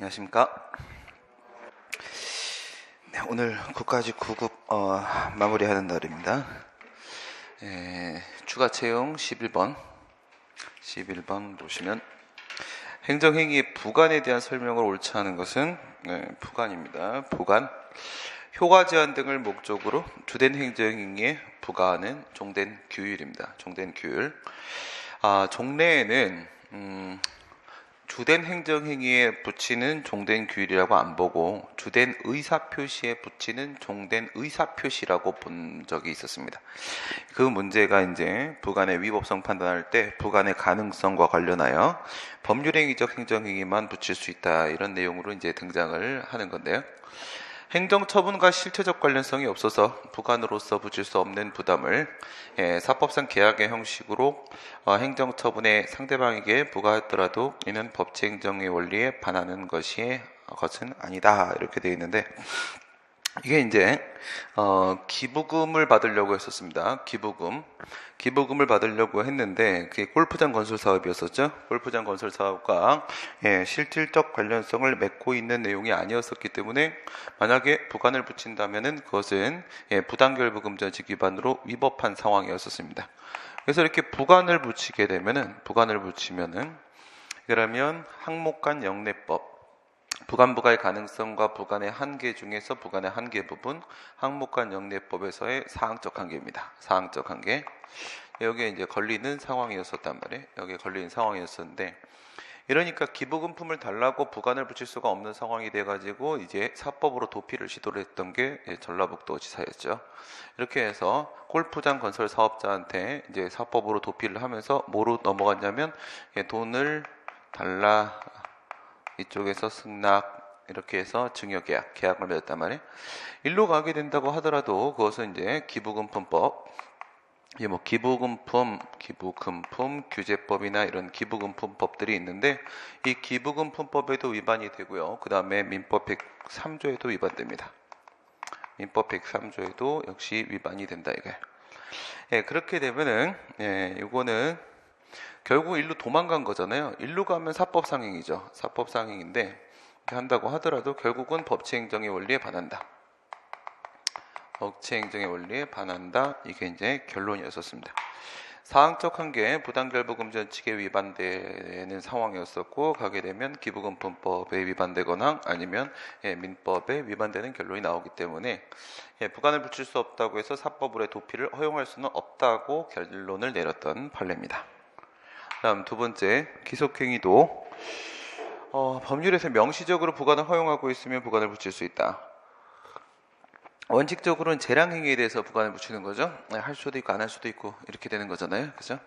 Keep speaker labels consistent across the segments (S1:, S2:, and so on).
S1: 안녕하십니까. 네, 오늘 국가직 9급 마무리하는 날입니다. 추가 채용 11번 보시면 행정행위의 부관에 대한 설명을 옳지 않은 것은 부관입니다. 부관, 효과 제한 등을 목적으로 주된 행정행위의 부관은 종된 규율입니다. 종된 규율. 종래에는 주된 행정행위에 붙이는 종된 규율이라고 안 보고 주된 의사표시에 붙이는 종된 의사표시라고 본 적이 있었습니다. 그 문제가 이제 부관의 위법성 판단할 때 부관의 가능성과 관련하여 법률행위적 행정행위만 붙일 수 있다, 이런 내용으로 이제 등장을 하는 건데요. 행정처분과 실체적 관련성이 없어서 부관으로서 붙일 수 없는 부담을 사법상 계약의 형식으로 행정처분에 상대방에게 부과하였더라도 이는 법치행정의 원리에 반하는 것은 아니다, 이렇게 되어 있는데, 이게 이제 기부금을 받으려고 했었습니다. 기부금을 받으려고 했는데 그게 골프장 건설 사업이었었죠. 골프장 건설 사업과 실질적 관련성을 맺고 있는 내용이 아니었었기 때문에 만약에 부관을 붙인다면은 그것은 부당결부금전직 위반으로 위법한 상황이었었습니다. 그래서 이렇게 부관을 붙이면은 그러면 항목간 영내법, 부관부과의 가능성과 부관의 한계 중에서 부관의 한계 부분, 항목간 영내법에서의 사항적 한계입니다. 사항적 한계. 여기에 이제 걸리는 상황이었었단 말이에요. 여기에 걸리는 상황이었었는데, 이러니까 기부금품을 달라고 부관을 붙일 수가 없는 상황이 돼가지고 이제 사법으로 도피를 시도를 했던 게 전라북도 지사였죠. 이렇게 해서 골프장 건설 사업자한테 이제 사법으로 도피를 하면서 뭐로 넘어갔냐면, 돈을 달라, 이쪽에서 승낙, 이렇게 해서 증여계약, 계약을 맺었단 말이에요. 일로 가게 된다고 하더라도 그것은 이제 기부금품법, 기부금품 규제법이나 이런 기부금품법들이 있는데, 이 기부금품법에도 위반이 되고요. 그 다음에 민법 103조에도 위반됩니다. 민법 103조에도 역시 위반이 된다, 이게. 그렇게 되면은 이거는 결국 일로 도망간 거잖아요. 일로 가면 사법상행이죠. 사법상행인데 이렇게 한다고 하더라도 결국은 법치행정의 원리에 반한다. 법치행정의 원리에 반한다. 이게 이제 결론이었었습니다. 사항적 한계, 부당결부금전칙에 위반되는 상황이었었고, 가게 되면 기부금품법에 위반되거나 아니면 민법에 위반되는 결론이 나오기 때문에 부관을 붙일 수 없다고 해서 사법으로의 도피를 허용할 수는 없다고 결론을 내렸던 판례입니다. 다음 두 번째, 기속행위도 법률에서 명시적으로 부관을 허용하고 있으면 부관을 붙일 수 있다. 원칙적으로는 재량행위에 대해서 부관을 붙이는 거죠. 할 수도 있고 안 할 수도 있고 이렇게 되는 거잖아요. 그죠?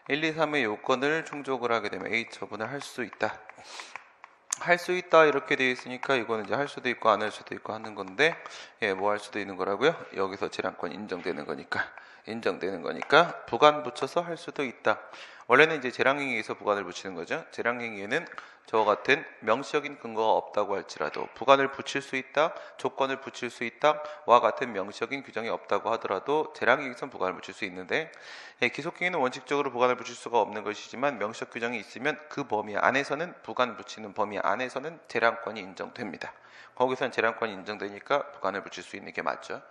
S1: 1, 2, 3의 요건을 충족을 하게 되면 A 처분을 할 수 있다. 할 수 있다 이렇게 되어 있으니까 이거는 이제 할 수도 있고 안 할 수도 있고 하는 건데, 뭐 할 수도 있는 거라고요? 여기서 재량권 인정되는 거니까 부관 붙여서 할 수도 있다. 원래는 이제 재량행위에서 부관을 붙이는 거죠. 재량행위에는 저와 같은 명시적인 근거가 없다고 할지라도 부관을 붙일 수 있다, 조건을 붙일 수 있다와 같은 명시적인 규정이 없다고 하더라도 재량행위에서는 부관을 붙일 수 있는데, 기속행위는 원칙적으로 부관을 붙일 수가 없는 것이지만 명시적 규정이 있으면 그 범위 안에서는, 부관 붙이는 범위 안에서는 재량권이 인정됩니다. 거기서는 재량권이 인정되니까 부관을 붙일 수 있는 게 맞죠.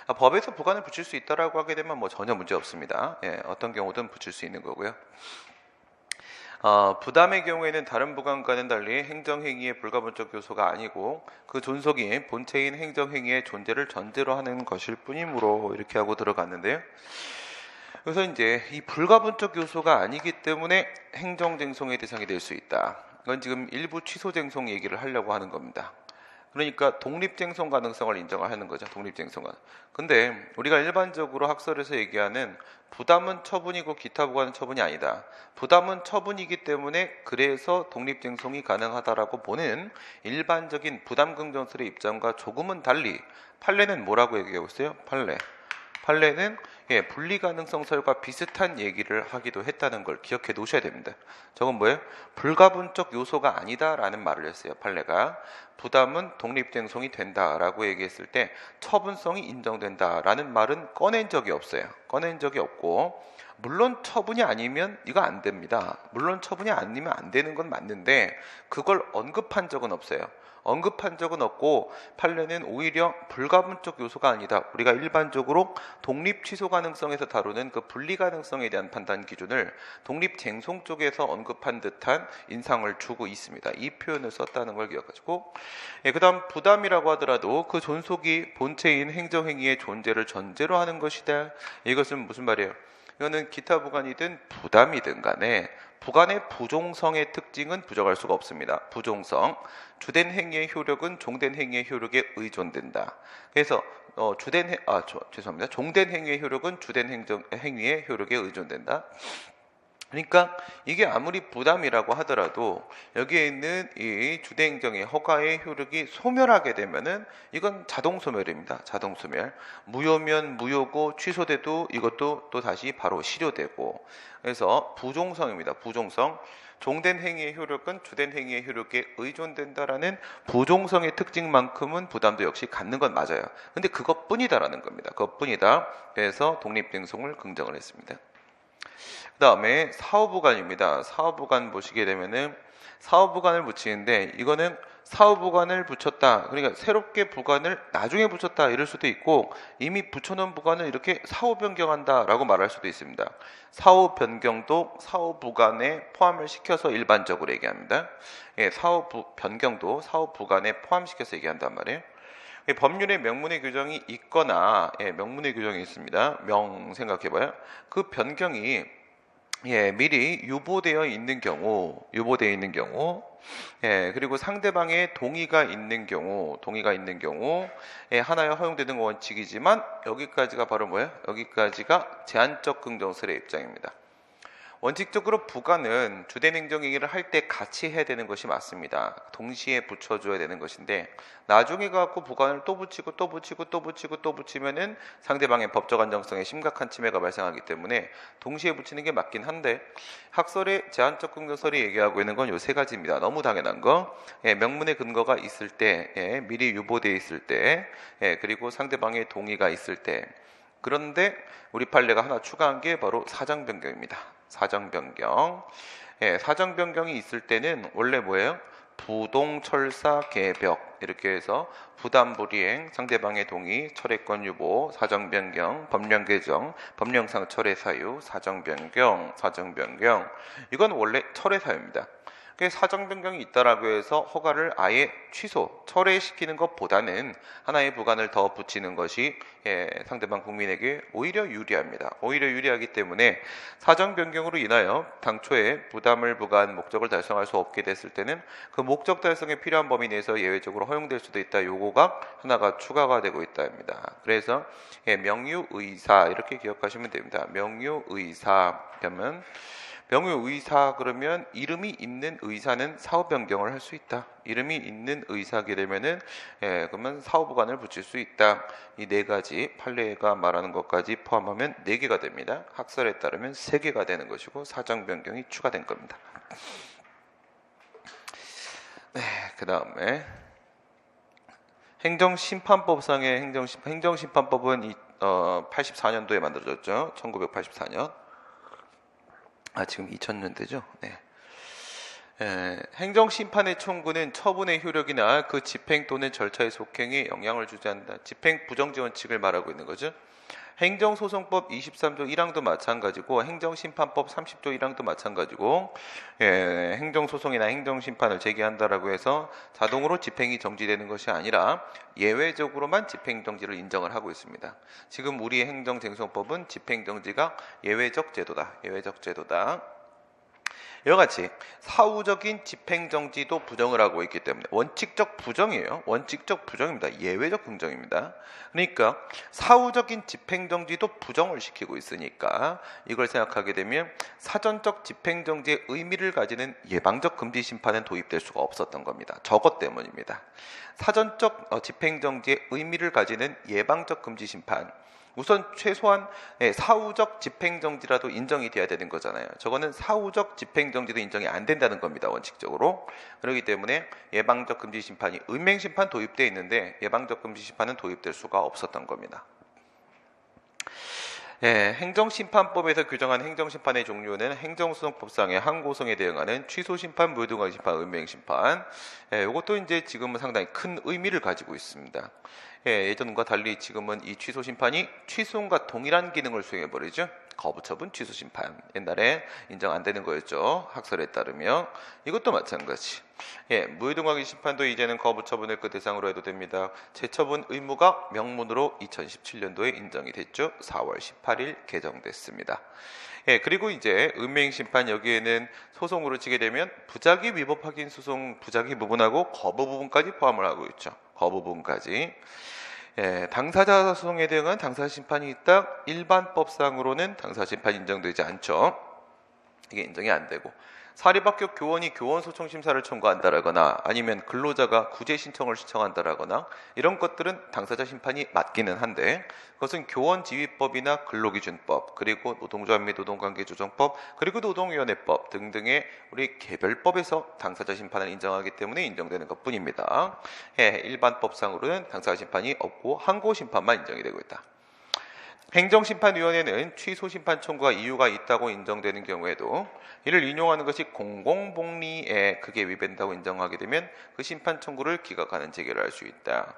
S1: 법에서 부관을 붙일 수 있다라고 하게 되면 뭐 전혀 문제 없습니다. 어떤 경우든 붙일 수 있는 거고요. 부담의 경우에는 다른 부관과는 달리 행정행위의 불가분적 요소가 아니고 그 존속이 본체인 행정행위의 존재를 전제로 하는 것일 뿐이므로, 이렇게 하고 들어갔는데요. 그래서 이제 이 불가분적 요소가 아니기 때문에 행정쟁송의 대상이 될 수 있다. 이건 지금 일부 취소쟁송 얘기를 하려고 하는 겁니다. 그러니까 독립쟁송 가능성을 인정을 하는 거죠. 독립쟁송은. 근데 우리가 일반적으로 학설에서 얘기하는 부담은 처분이고 기타 부관은 처분이 아니다. 부담은 처분이기 때문에 그래서 독립쟁송이 가능하다라고 보는 일반적인 부담긍정설의 입장과 조금은 달리 판례는 뭐라고 얘기하고 있어요? 판례는 분리가능성설과 비슷한 얘기를 하기도 했다는 걸 기억해 놓으셔야 됩니다. 저건 뭐예요? 불가분적 요소가 아니다라는 말을 했어요. 판례가 부담은 독립쟁송이 된다라고 얘기했을 때 처분성이 인정된다라는 말은 꺼낸 적이 없어요. 꺼낸 적이 없고, 물론 처분이 아니면 이거 안 됩니다. 물론 처분이 아니면 안 되는 건 맞는데 그걸 언급한 적은 없어요. 언급한 적은 없고 판례는 오히려 불가분적 요소가 아니다. 우리가 일반적으로 독립 취소 가능성에서 다루는 그 분리 가능성에 대한 판단 기준을 독립쟁송 쪽에서 언급한 듯한 인상을 주고 있습니다. 이 표현을 썼다는 걸 기억하시고, 그다음 부담이라고 하더라도 그 존속이 본체인 행정행위의 존재를 전제로 하는 것이다. 이것은 무슨 말이에요? 이거는 기타 부관이든 부담이든 간에 부관의 부종성의 특징은 부정할 수가 없습니다. 부종성, 주된 행위의 효력은 종된 행위의 효력에 의존된다. 그래서 종된 행위의 효력은 주된 행위의 효력에 의존된다. 그러니까 이게 아무리 부담이라고 하더라도 여기에 있는 이 주대행정의 허가의 효력이 소멸하게 되면은 이건 자동 소멸입니다. 자동 소멸. 무효면 무효고 취소돼도 이것도 또 다시 바로 실효되고. 그래서 부종성입니다. 부종성. 종된 행위의 효력은 주된 행위의 효력에 의존된다라는 부종성의 특징만큼은 부담도 역시 갖는 건 맞아요. 근데 그것뿐이다라는 겁니다. 그것뿐이다. 그래서 독립쟁송을 긍정을 했습니다. 그 다음에 사후부관입니다. 사후부관 보시게 되면은 사후부관을 붙이는데 이거는 사후부관을 붙였다. 그러니까 새롭게 부관을 나중에 붙였다 이럴 수도 있고 이미 붙여놓은 부관을 이렇게 사후 변경한다 라고 말할 수도 있습니다. 사후 변경도 사후부관에 포함을 시켜서 일반적으로 얘기합니다. 사후 변경도 사후부관에 포함시켜서 얘기한단 말이에요. 법률에 명문의 규정이 있거나 명문의 규정이 있습니다. 명 생각해봐요. 그 변경이 미리 유보되어 있는 경우, 그리고 상대방의 동의가 있는 경우, 하나의 허용되는 원칙이지만 여기까지가 바로 뭐예요? 여기까지가 제한적 긍정설의 입장입니다. 원칙적으로 부관은 주된 행정행위를 할 때 같이 해야 되는 것이 맞습니다. 동시에 붙여줘야 되는 것인데 나중에 가고 부관을 또 붙이면은 상대방의 법적 안정성에 심각한 침해가 발생하기 때문에 동시에 붙이는 게 맞긴 한데 학설의 제한적 긍정설이 얘기하고 있는 건 요 세 가지입니다. 너무 당연한 거, 명문의 근거가 있을 때, 미리 유보되어 있을 때, 그리고 상대방의 동의가 있을 때. 그런데 우리 판례가 하나 추가한 게 바로 사정 변경입니다. 사정 변경. 사정 변경이 있을 때는 원래 뭐예요? 부동, 철사, 개벽 이렇게 해서 부담 불이행, 상대방의 동의, 철회권 유보, 사정 변경, 법령 개정, 법령상 철회 사유, 사정 변경. 이건 원래 철회 사유입니다. 사정 변경이 있다라고 해서 허가를 아예 철회시키는 것보다는 하나의 부관을 더 붙이는 것이 상대방 국민에게 오히려 유리합니다. 오히려 유리하기 때문에 사정 변경으로 인하여 당초에 부담을 부과한 목적을 달성할 수 없게 됐을 때는 그 목적 달성에 필요한 범위 내에서 예외적으로 허용될 수도 있다. 요거가 하나가 추가가 되고 있다입니다. 그래서 명유의사 이렇게 기억하시면 됩니다. 명유의사 그러면 명의의사 그러면 이름이 있는 의사는 사후 변경을 할 수 있다. 이름이 있는 의사게 되면은 그러면 사후부관을 붙일 수 있다. 이 네 가지 판례가 말하는 것까지 포함하면 4개가 됩니다. 학설에 따르면 3개가 되는 것이고 사정 변경이 추가된 겁니다. 그 다음에 행정심판법상의 행정심판법은 84년도에 만들어졌죠. 1984년. 지금 2000년대죠. 행정심판의 청구는 처분의 효력이나 그 집행 또는 절차의 속행에 영향을 주지 않는다. 집행 부정지 원칙을 말하고 있는 거죠. 행정소송법 23조 1항도 마찬가지고 행정심판법 30조 1항도 마찬가지고 행정소송이나 행정심판을 제기한다라고 해서 자동으로 집행이 정지되는 것이 아니라 예외적으로만 집행정지를 인정을 하고 있습니다. 지금 우리의 행정쟁송법은 집행정지가 예외적 제도다. 이와 같이 사후적인 집행정지도 부정을 하고 있기 때문에 원칙적 부정이에요. 원칙적 부정입니다. 예외적 긍정입니다. 그러니까 사후적인 집행정지도 부정을 시키고 있으니까 이걸 생각하게 되면 사전적 집행정지의 의미를 가지는 예방적 금지심판은 도입될 수가 없었던 겁니다. 저것 때문입니다. 사전적 집행정지의 의미를 가지는 예방적 금지심판, 우선 최소한 사후적 집행정지라도 인정이 돼야 되는 거잖아요. 저거는 사후적 집행정지도 인정이 안 된다는 겁니다. 원칙적으로. 그렇기 때문에 예방적 금지심판이 은맹심판 도입되어 있는데 예방적 금지심판은 도입될 수가 없었던 겁니다. 예, 행정심판법에서 규정한 행정심판의 종류는 행정소송법상의 항고성에 대응하는 취소심판, 무효등각심판, 은명심판. 예, 이것도 이제 지금은 상당히 큰 의미를 가지고 있습니다. 예, 예전과 달리 지금은 이 취소심판이 취소과 동일한 기능을 수행해버리죠. 거부처분 취소심판. 옛날에 인정 안 되는 거였죠. 학설에 따르면. 이것도 마찬가지. 예, 무효등각의 심판도 이제는 거부처분을 그 대상으로 해도 됩니다. 재처분 의무가 명문으로 2017년도에 인정이 됐죠. 4월 18일 개정됐습니다. 예, 그리고 이제 은명심판 여기에는 소송으로 치게 되면 부작위 위법 확인 소송 부작위 부분하고 거부 부분까지 포함을 하고 있죠. 거부 부분까지. 예, 당사자 소송에 대응한 당사자 심판이 있다. 일반법상으로는 당사자 심판이 인정되지 않죠. 이게 인정이 안 되고 사립학교 교원이 교원 소청 심사를 청구한다라거나 아니면 근로자가 구제 신청을 신청한다라거나 이런 것들은 당사자 심판이 맞기는 한데 그것은 교원지휘법이나 근로기준법 그리고 노동조합 및 노동관계조정법 그리고 노동위원회법 등등의 우리 개별법에서 당사자 심판을 인정하기 때문에 인정되는 것뿐입니다. 예, 일반법상으로는 당사자 심판이 없고 항고심판만 인정이 되고 있다. 행정심판위원회는 취소심판 청구가 이유가 있다고 인정되는 경우에도 이를 인용하는 것이 공공복리에 그게 위배된다고 인정하게 되면 그 심판 청구를 기각하는 재결을 할 수 있다.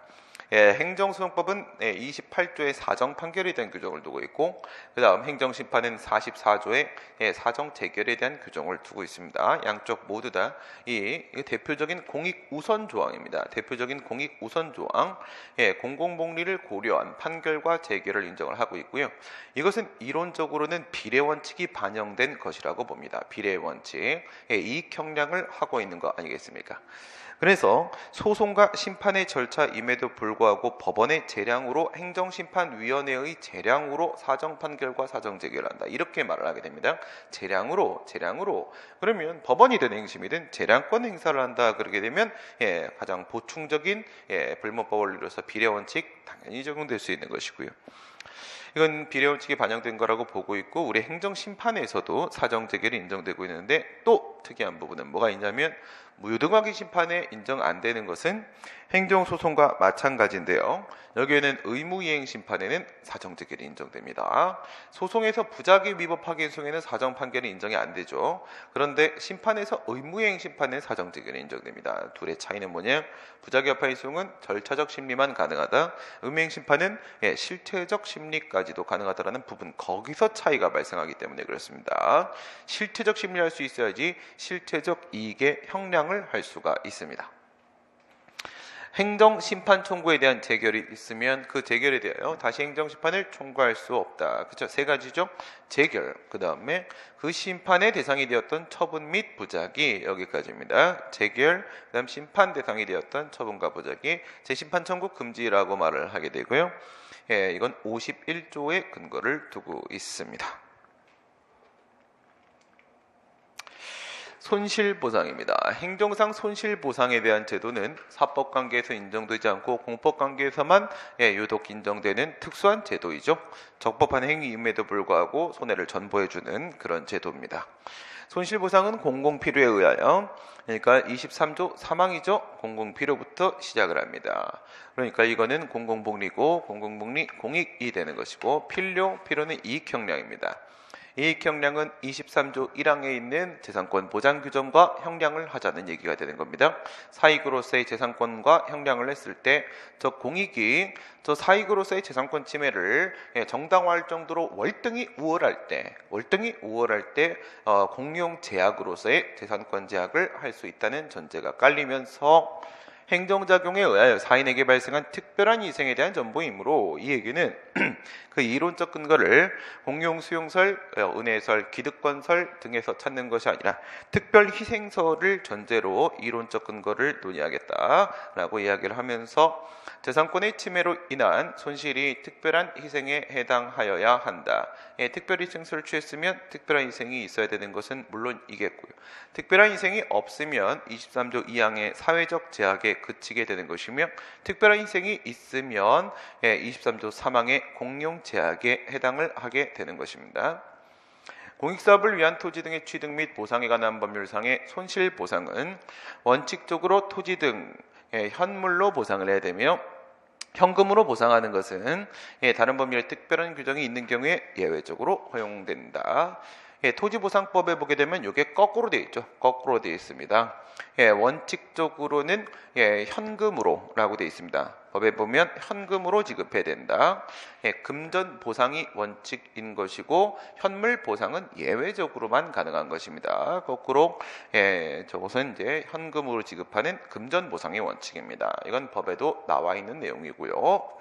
S1: 예, 행정소송법은 28조의 사정 판결에 대한 규정을 두고 있고 그 다음 행정심판은 44조의 사정 재결에 대한 규정을 두고 있습니다. 양쪽 모두 다 이 대표적인 공익우선 조항입니다. 대표적인 공익우선 조항, 공공복리를 고려한 판결과 재결을 인정을 하고 있고요. 이것은 이론적으로는 비례원칙이 반영된 것이라고 봅니다. 비례원칙, 이익 형량을 하고 있는 거 아니겠습니까? 그래서 소송과 심판의 절차임에도 불구하고 법원의 재량으로 행정심판위원회의 재량으로 사정판결과 사정재결한다. 이렇게 말을 하게 됩니다. 재량으로. 그러면 법원이 든 행심이든 재량권 행사를 한다. 그러게 되면 가장 보충적인 불문법 원리로서 비례원칙 당연히 적용될 수 있는 것이고요. 이건 비례원칙이 반영된 거라고 보고 있고 우리 행정심판에서도 사정재결이 인정되고 있는데 또 특이한 부분은 뭐가 있냐면 무효등각의 심판에 인정 안 되는 것은 행정소송과 마찬가지인데요. 여기에는 의무이행심판에는 사정재결이 인정됩니다. 소송에서 부작위 위법 확인 소송에는 사정판결이 인정이 안 되죠. 그런데 심판에서 의무이행심판에는 사정재결이 인정됩니다. 둘의 차이는 뭐냐? 부작위 확인 소송은 절차적 심리만 가능하다. 의무이행심판은 실체적 심리까지도 가능하다라는 부분 거기서 차이가 발생하기 때문에 그렇습니다. 실체적 심리할 수 있어야지 실체적 이익의 형량을 할 수가 있습니다. 행정심판 청구에 대한 재결이 있으면 그 재결에 대하여 다시 행정심판을 청구할 수 없다. 그렇죠? 세 가지죠. 재결, 그 다음에 그 심판의 대상이 되었던 처분 및 부작위 여기까지입니다. 재결, 그 다음 심판 대상이 되었던 처분과 부작위, 재심판 청구 금지라고 말을 하게 되고요. 이건 51조의 근거를 두고 있습니다. 손실보상입니다. 행정상 손실보상에 대한 제도는 사법관계에서 인정되지 않고 공법관계에서만 유독 인정되는 특수한 제도이죠. 적법한 행위임에도 불구하고 손해를 전보해주는 그런 제도입니다. 손실보상은 공공필요에 의하여 그러니까 23조 사망이죠. 공공필요부터 시작을 합니다. 그러니까 이거는 공공복리고 공공복리 공익이 되는 것이고 필요는 이익형량입니다. 이익 형량은 23조 1항에 있는 재산권 보장 규정과 형량을 하자는 얘기가 되는 겁니다. 사익으로서의 재산권과 형량을 했을 때 저 공익이 저 사익으로서의 재산권 침해를 정당화할 정도로 월등히 우월할 때 공용 제약으로서의 재산권 제약을 할 수 있다는 전제가 깔리면서 행정작용에 의하여 사인에게 발생한 특별한 희생에 대한 전보이므로 이 얘기는 그 이론적 근거를 공용수용설, 은혜설, 기득권설 등에서 찾는 것이 아니라 특별희생설을 전제로 이론적 근거를 논의하겠다라고 이야기를 하면서 재산권의 침해로 인한 손실이 특별한 희생에 해당하여야 한다. 특별희생설을 취했으면 특별한 희생이 있어야 되는 것은 물론 이겠고요. 특별한 희생이 없으면 23조 2항의 사회적 제약에 그치게 되는 것이며 특별한 희생이 있으면 23조 3항의 공용 제약에 해당을 하게 되는 것입니다. 공익사업을 위한 토지 등의 취득 및 보상에 관한 법률상의 손실보상은 원칙적으로 토지 등 현물로 보상을 해야 되며 현금으로 보상하는 것은 다른 법률에 특별한 규정이 있는 경우에 예외적으로 허용된다. 토지보상법에 보게 되면 이게 거꾸로 되어 있죠. 거꾸로 되어 있습니다. 원칙적으로는 현금으로라고 되어 있습니다. 법에 보면 현금으로 지급해야 된다. 금전 보상이 원칙인 것이고 현물 보상은 예외적으로만 가능한 것입니다. 거꾸로 저것은 이제 현금으로 지급하는 금전 보상의 원칙입니다. 이건 법에도 나와 있는 내용이고요.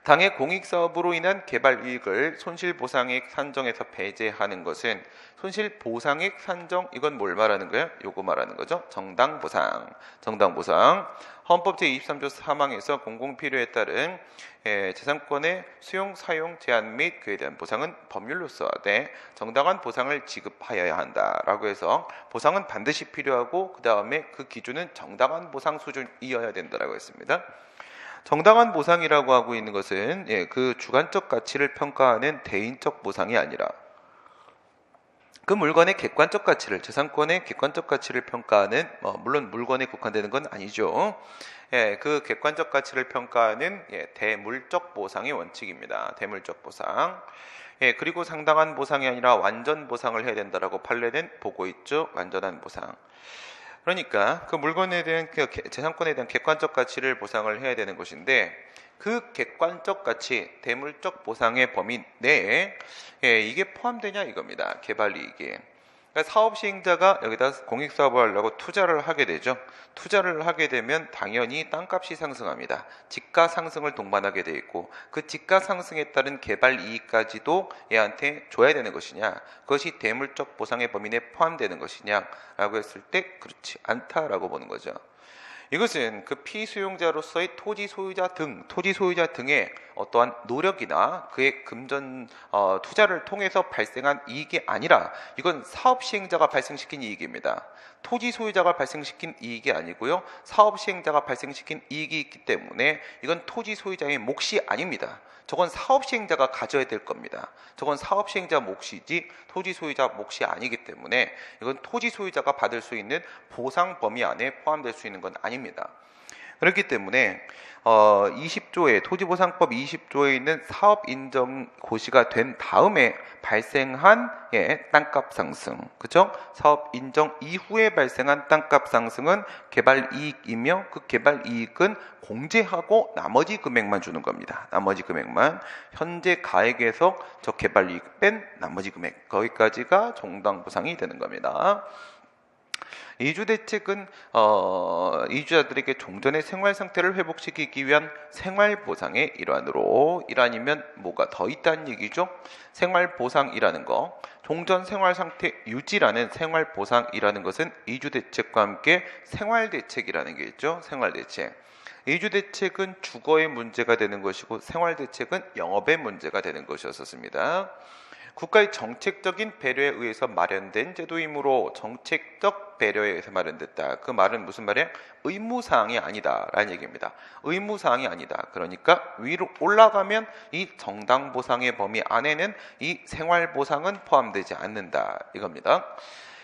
S1: 당해 공익사업으로 인한 개발이익을 손실보상액 산정에서 배제하는 것은 손실보상액 산정, 이건 뭘 말하는 거예요? 요거 말하는 거죠. 정당보상. 정당보상. 헌법 제23조 3항에서 공공필요에 따른 재산권의 수용, 사용, 제한 및 그에 대한 보상은 법률로서 정당한 보상을 지급하여야 한다라고 해서 보상은 반드시 필요하고 그 다음에 그 기준은 정당한 보상 수준이어야 된다라고 했습니다. 정당한 보상이라고 하고 있는 것은 그 주관적 가치를 평가하는 대인적 보상이 아니라 그 물건의 객관적 가치를, 재산권의 객관적 가치를 평가하는, 물론 물건에 국한되는 건 아니죠. 그 객관적 가치를 평가하는 대물적 보상의 원칙입니다. 대물적 보상. 그리고 상당한 보상이 아니라 완전 보상을 해야 된다라고 판례는 보고 있죠. 완전한 보상. 그러니까 그 물건에 대한 재산권에 대한 객관적 가치를 보상을 해야 되는 것인데 그 객관적 가치, 대물적 보상의 범위 내에 이게 포함되냐 이겁니다. 개발이익이. 그러니까 사업 시행자가 여기다 공익사업을 하려고 투자를 하게 되죠. 투자를 하게 되면 당연히 땅값이 상승합니다. 지가 상승을 동반하게 돼 있고 그 지가 상승에 따른 개발 이익까지도 얘한테 줘야 되는 것이냐, 그것이 대물적 보상의 범위 내에 포함되는 것이냐라고 했을 때 그렇지 않다라고 보는 거죠. 이것은 그 피수용자로서의 토지 소유자 등의 어떠한 노력이나 그의 금전 투자를 통해서 발생한 이익이 아니라 이건 사업 시행자가 발생시킨 이익입니다. 토지 소유자가 발생시킨 이익이 아니고요. 사업 시행자가 발생시킨 이익이 있기 때문에 이건 토지 소유자의 몫이 아닙니다. 저건 사업 시행자가 가져야 될 겁니다. 저건 사업 시행자 몫이지 토지 소유자 몫이 아니기 때문에 이건 토지 소유자가 받을 수 있는 보상 범위 안에 포함될 수 있는 건 아닙니다. 그렇기 때문에 20조에 토지보상법 20조에 있는 사업 인정 고시가 된 다음에 발생한 땅값 상승, 그죠? 사업 인정 이후에 발생한 땅값 상승은 개발 이익이며 그 개발 이익은 공제하고 나머지 금액만 주는 겁니다. 나머지 금액만 현재 가액에서 저 개발 이익 뺀 나머지 금액 거기까지가 정당 보상이 되는 겁니다. 이주 대책은 이주자들에게 종전의 생활 상태를 회복시키기 위한 생활 보상의 일환이면 뭐가 더 있다는 얘기죠. 생활 보상이라는 거, 종전 생활 상태 유지라는 생활 보상이라는 것은 이주 대책과 함께 생활 대책이라는 게 있죠. 생활 대책. 이주 대책은 주거의 문제가 되는 것이고 생활 대책은 영업의 문제가 되는 것이었습니다. 국가의 정책적인 배려에 의해서 마련된 제도이므로 정책적 배려에 의해서 마련됐다. 그 말은 무슨 말이에요? 의무사항이 아니다 라는 얘기입니다. 의무사항이 아니다. 그러니까 위로 올라가면 이 정당보상의 범위 안에는 이 생활보상은 포함되지 않는다 이겁니다.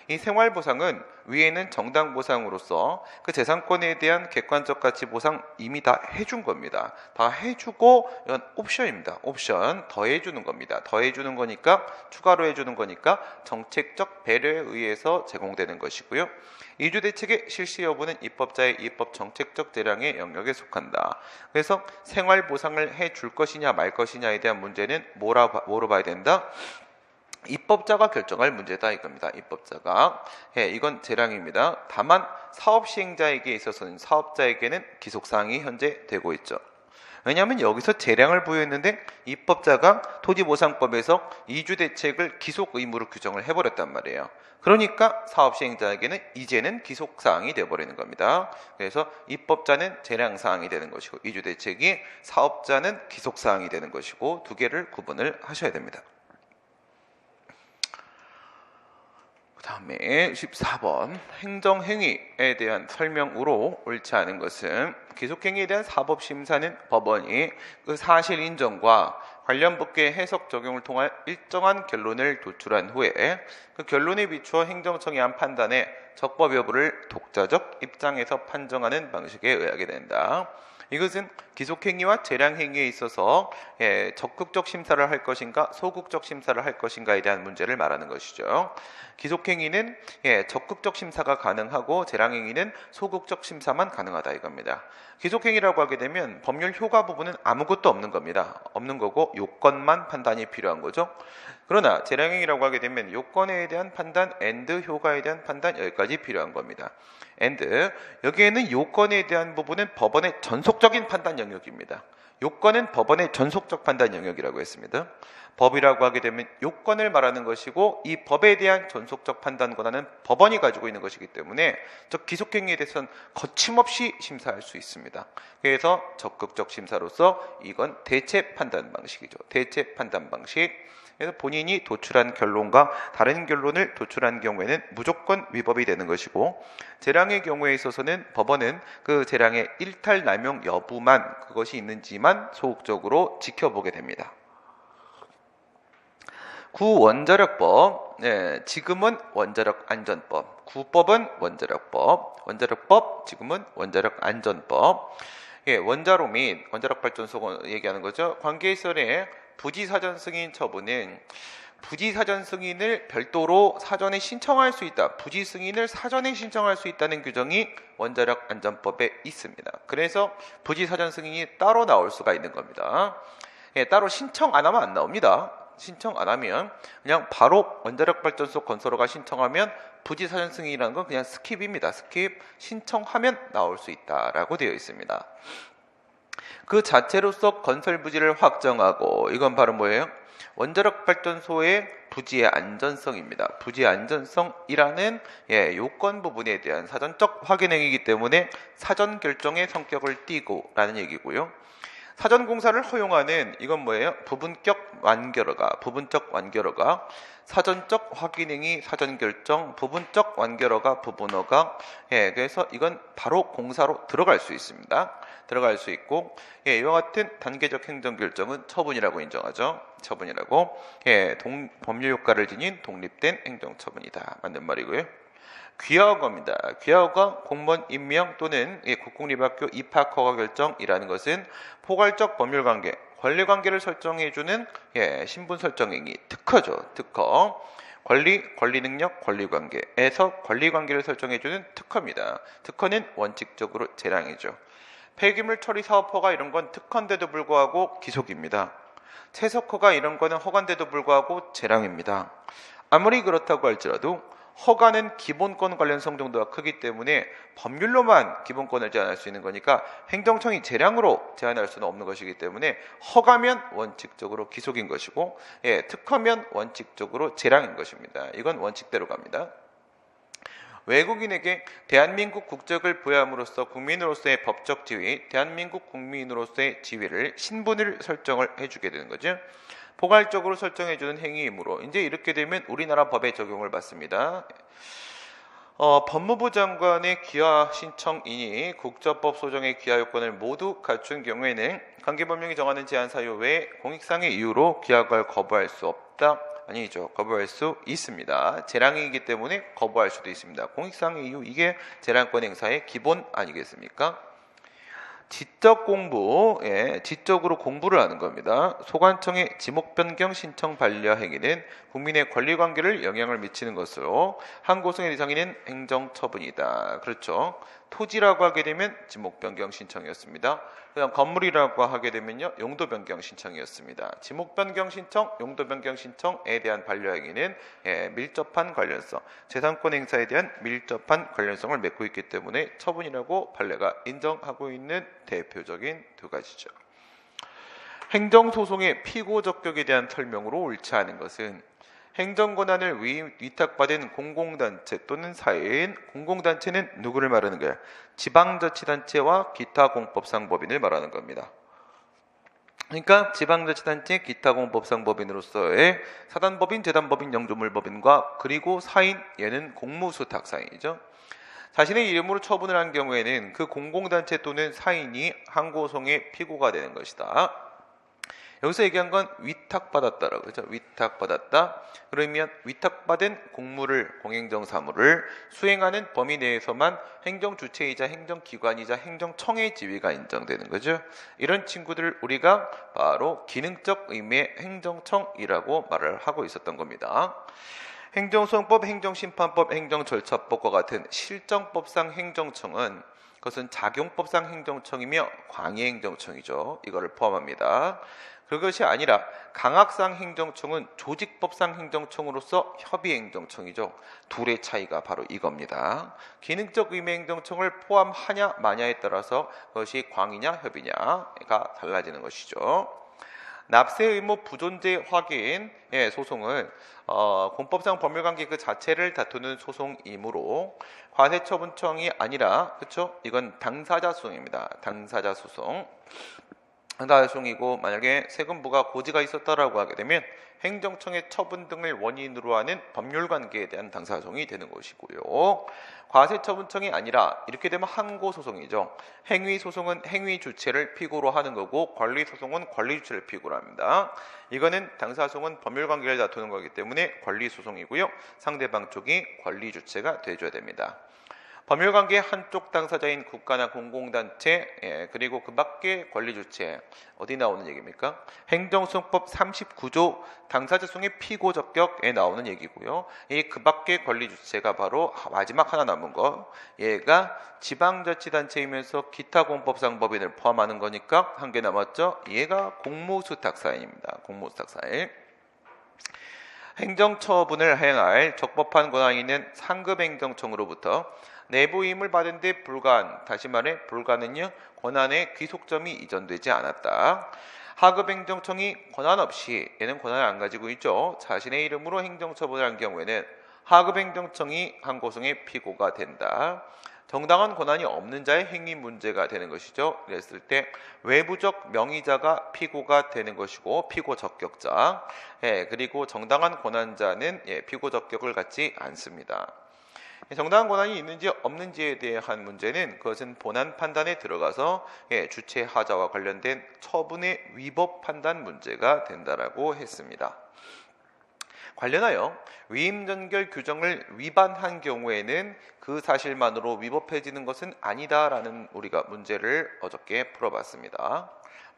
S1: 이 생활보상은 위에는 정당보상으로서 그 재산권에 대한 객관적 가치 보상 이미 다 해준 겁니다. 다 해주고 이건 옵션입니다. 옵션 더해주는 겁니다. 더해주는 거니까 추가로 해주는 거니까 정책적 배려에 의해서 제공되는 것이고요. 이주대책의 실시 여부는 입법자의 입법 정책적 재량의 영역에 속한다. 그래서 생활보상을 해줄 것이냐 말 것이냐에 대한 문제는 뭐로 봐야 된다? 입법자가 결정할 문제다 이겁니다. 입법자가. 이건 재량입니다. 다만 사업 시행자에게 있어서는 사업자에게는 기속사항이 현재 되고 있죠. 왜냐하면 여기서 재량을 부여했는데 입법자가 토지보상법에서 이주대책을 기속 의무로 규정을 해버렸단 말이에요. 그러니까 사업 시행자에게는 이제는 기속사항이 되어버리는 겁니다. 그래서 입법자는 재량사항이 되는 것이고 이주대책이 사업자는 기속사항이 되는 것이고 두 개를 구분을 하셔야 됩니다. 그 다음에 14번 행정행위에 대한 설명으로 옳지 않은 것은 기속행위에 대한 사법심사는 법원이 그 사실 인정과 관련 법규의 해석 적용을 통한 일정한 결론을 도출한 후에 그 결론에 비추어 행정청이 한 판단에 적법 여부를 독자적 입장에서 판정하는 방식에 의하게 된다. 이것은 기속행위와 재량행위에 있어서 적극적 심사를 할 것인가 소극적 심사를 할 것인가에 대한 문제를 말하는 것이죠. 기속행위는 적극적 심사가 가능하고 재량행위는 소극적 심사만 가능하다 이겁니다. 기속행위라고 하게 되면 법률 효과 부분은 아무것도 없는 겁니다. 없는 거고 요건만 판단이 필요한 거죠. 그러나 재량행위라고 하게 되면 요건에 대한 판단, and 효과에 대한 판단 여기까지 필요한 겁니다. and 여기에는 요건에 대한 부분은 법원의 전속적인 판단 영역입니다. 요건은 법원의 전속적 판단 영역이라고 했습니다. 법이라고 하게 되면 요건을 말하는 것이고 이 법에 대한 전속적 판단 권한은 법원이 가지고 있는 것이기 때문에 즉 기속행위에 대해서는 거침없이 심사할 수 있습니다. 그래서 적극적 심사로서 이건 대체 판단 방식이죠. 대체 판단 방식. 그래서 본인이 도출한 결론과 다른 결론을 도출한 경우에는 무조건 위법이 되는 것이고 재량의 경우에 있어서는 법원은 그 재량의 일탈 남용 여부만 그것이 있는지만 소극적으로 지켜보게 됩니다. 구원자력법, 지금은 원자력 안전법, 구법은 원자력법, 지금은 원자력 안전법. 원자로 및 원자력 발전소 얘기하는 거죠. 관계시설의 부지사전 승인 처분은 부지사전 승인을 별도로 사전에 신청할 수 있다. 부지 승인을 사전에 신청할 수 있다는 규정이 원자력 안전법에 있습니다. 그래서 부지사전 승인이 따로 나올 수가 있는 겁니다. 따로 신청 안 하면 안 나옵니다. 신청 안 하면 그냥 바로 원자력 발전소 건설허가 신청하면 부지사전 승인이라는 건 그냥 스킵입니다. 스킵. 신청하면 나올 수 있다라고 되어 있습니다. 그 자체로서 건설 부지를 확정하고 이건 바로 뭐예요? 원자력 발전소의 부지의 안전성입니다. 부지의 안전성이라는 요건 부분에 대한 사전적 확인 행위이기 때문에 사전 결정의 성격을 띠고 라는 얘기고요. 사전 공사를 허용하는 이건 뭐예요? 부분적 완결허가, 사전적 확인행위, 사전 결정, 부분적 완결허가, 부분허가. 그래서 이건 바로 공사로 들어갈 수 있습니다. 들어갈 수 있고, 이와 같은 단계적 행정 결정은 처분이라고 인정하죠. 처분이라고. 법률 효과를 지닌 독립된 행정 처분이다. 맞는 말이고요. 귀하허가입니다. 귀하허가 공무원 임명 또는 국공립학교 입학 허가 결정이라는 것은 포괄적 법률관계, 권리관계를 설정해주는 신분 설정행위, 특허죠. 특허. 권리능력, 권리관계에서 권리관계를 설정해주는 특허입니다. 특허는 원칙적으로 재량이죠. 폐기물 처리 사업 허가 이런 건 특허인데도 불구하고 기속입니다. 채석허가 이런 거는 허가인데도 불구하고 재량입니다. 아무리 그렇다고 할지라도 허가는 기본권 관련성 정도가 크기 때문에 법률로만 기본권을 제한할 수 있는 거니까 행정청이 재량으로 제한할 수는 없는 것이기 때문에 허가면 원칙적으로 기속인 것이고 특허면 원칙적으로 재량인 것입니다. 이건 원칙대로 갑니다. 외국인에게 대한민국 국적을 부여함으로써 국민으로서의 법적 지위, 대한민국 국민으로서의 지위를 신분을 설정을 해주게 되는 거죠. 포괄적으로 설정해주는 행위이므로 이제 이렇게 되면 우리나라 법에 적용을 받습니다. 법무부 장관의 귀하 신청인이 국적법 소정의 귀하 요건을 모두 갖춘 경우에는 관계법령이 정하는 제한 사유 외에 공익상의 이유로 귀하를 거부할 수 없다. 아니죠. 거부할 수 있습니다. 재량이기 때문에 거부할 수도 있습니다. 공익상의 이유 이게 재량권 행사의 기본 아니겠습니까? 지적 공부, 지적으로 공부를 하는 겁니다. 소관청의 지목 변경 신청 반려 행위는 국민의 권리관계를 영향을 미치는 것으로 항고성의 대상인은 행정처분이다. 그렇죠. 토지라고 하게 되면 지목 변경 신청이었습니다. 그다음 건물이라고 하게 되면요 용도 변경 신청이었습니다. 지목 변경 신청, 용도 변경 신청에 대한 반려 행위는 밀접한 관련성, 재산권 행사에 대한 밀접한 관련성을 맺고 있기 때문에 처분이라고 판례가 인정하고 있는 대표적인 두 가지죠. 행정소송의 피고 적격에 대한 설명으로 옳지 않은 것은 행정권한을 위탁받은 공공단체 또는 사회인 공공단체는 누구를 말하는 거야? 지방자치단체와 기타 공법상 법인을 말하는 겁니다. 그러니까 지방자치단체 기타 공법상 법인으로서의 사단법인, 재단법인, 영조물법인과 그리고 사인, 얘는 공무수탁사인이죠. 자신의 이름으로 처분을 한 경우에는 그 공공단체 또는 사인이 항고송의 피고가 되는 것이다. 여기서 얘기한 건 위탁받았다라고 그죠? 위탁받았다. 그러면 위탁받은 공무를 공행정 사무를 수행하는 범위 내에서만 행정 주체이자 행정기관이자 행정청의 지위가 인정되는 거죠. 이런 친구들을 우리가 바로 기능적 의미의 행정청이라고 말을 하고 있었던 겁니다. 행정소송법, 행정심판법, 행정절차법과 같은 실정법상 행정청은 그것은 작용법상 행정청이며 광의행정청이죠. 이거를 포함합니다. 그것이 아니라 강학상 행정청은 조직법상 행정청으로서 협의행정청이죠. 둘의 차이가 바로 이겁니다. 기능적 의미 행정청을 포함하냐 마냐에 따라서 그것이 광의냐 협의냐가 달라지는 것이죠. 납세 의무 부존재 확인 소송은 공법상 법률관계 그 자체를 다투는 소송이므로 과세처분청이 아니라 그렇죠? 이건 당사자 소송입니다. 당사자 소송. 당사자 소송이고 만약에 세금부가 고지가 있었다라고 하게 되면 행정청의 처분 등을 원인으로 하는 법률관계에 대한 당사자 소송이 되는 것이고요. 과세처분청이 아니라 이렇게 되면 항고소송이죠. 행위소송은 행위주체를 피고로 하는 거고 권리소송은 권리주체를 피고로 합니다. 이거는 당사소송은 법률관계를 다투는 거기 때문에 권리소송이고요. 상대방 쪽이 권리주체가 돼줘야 됩니다. 법률관계 한쪽 당사자인 국가나 공공단체 그리고 그 밖의 권리주체 어디 나오는 얘기입니까? 행정소송법 39조 당사자소송의 피고적격에 나오는 얘기고요. 이 그 밖의 권리주체가 바로 마지막 하나 남은 거 얘가 지방자치단체이면서 기타 공법상 법인을 포함하는 거니까 한 개 남았죠. 얘가 공무수탁사인입니다. 공무수탁사인. 행정처분을 행할 적법한 권한이 있는 상급행정청으로부터 내부 임을 받은 데 불가한, 다시 말해 불가는요 권한의 귀속점이 이전되지 않았다. 하급행정청이 권한 없이 얘는 권한을 안 가지고 있죠. 자신의 이름으로 행정처분을 한 경우에는 하급행정청이 항고소송의 피고가 된다. 정당한 권한이 없는 자의 행위 문제가 되는 것이죠. 그랬을 때 외부적 명의자가 피고가 되는 것이고 피고 적격자 그리고 정당한 권한자는 피고 적격을 갖지 않습니다. 정당한 권한이 있는지 없는지에 대한 문제는 그것은 본안 판단에 들어가서 주체 하자와 관련된 처분의 위법 판단 문제가 된다라고 했습니다. 관련하여 위임전결 규정을 위반한 경우에는 그 사실만으로 위법해지는 것은 아니다라는 우리가 문제를 어저께 풀어봤습니다.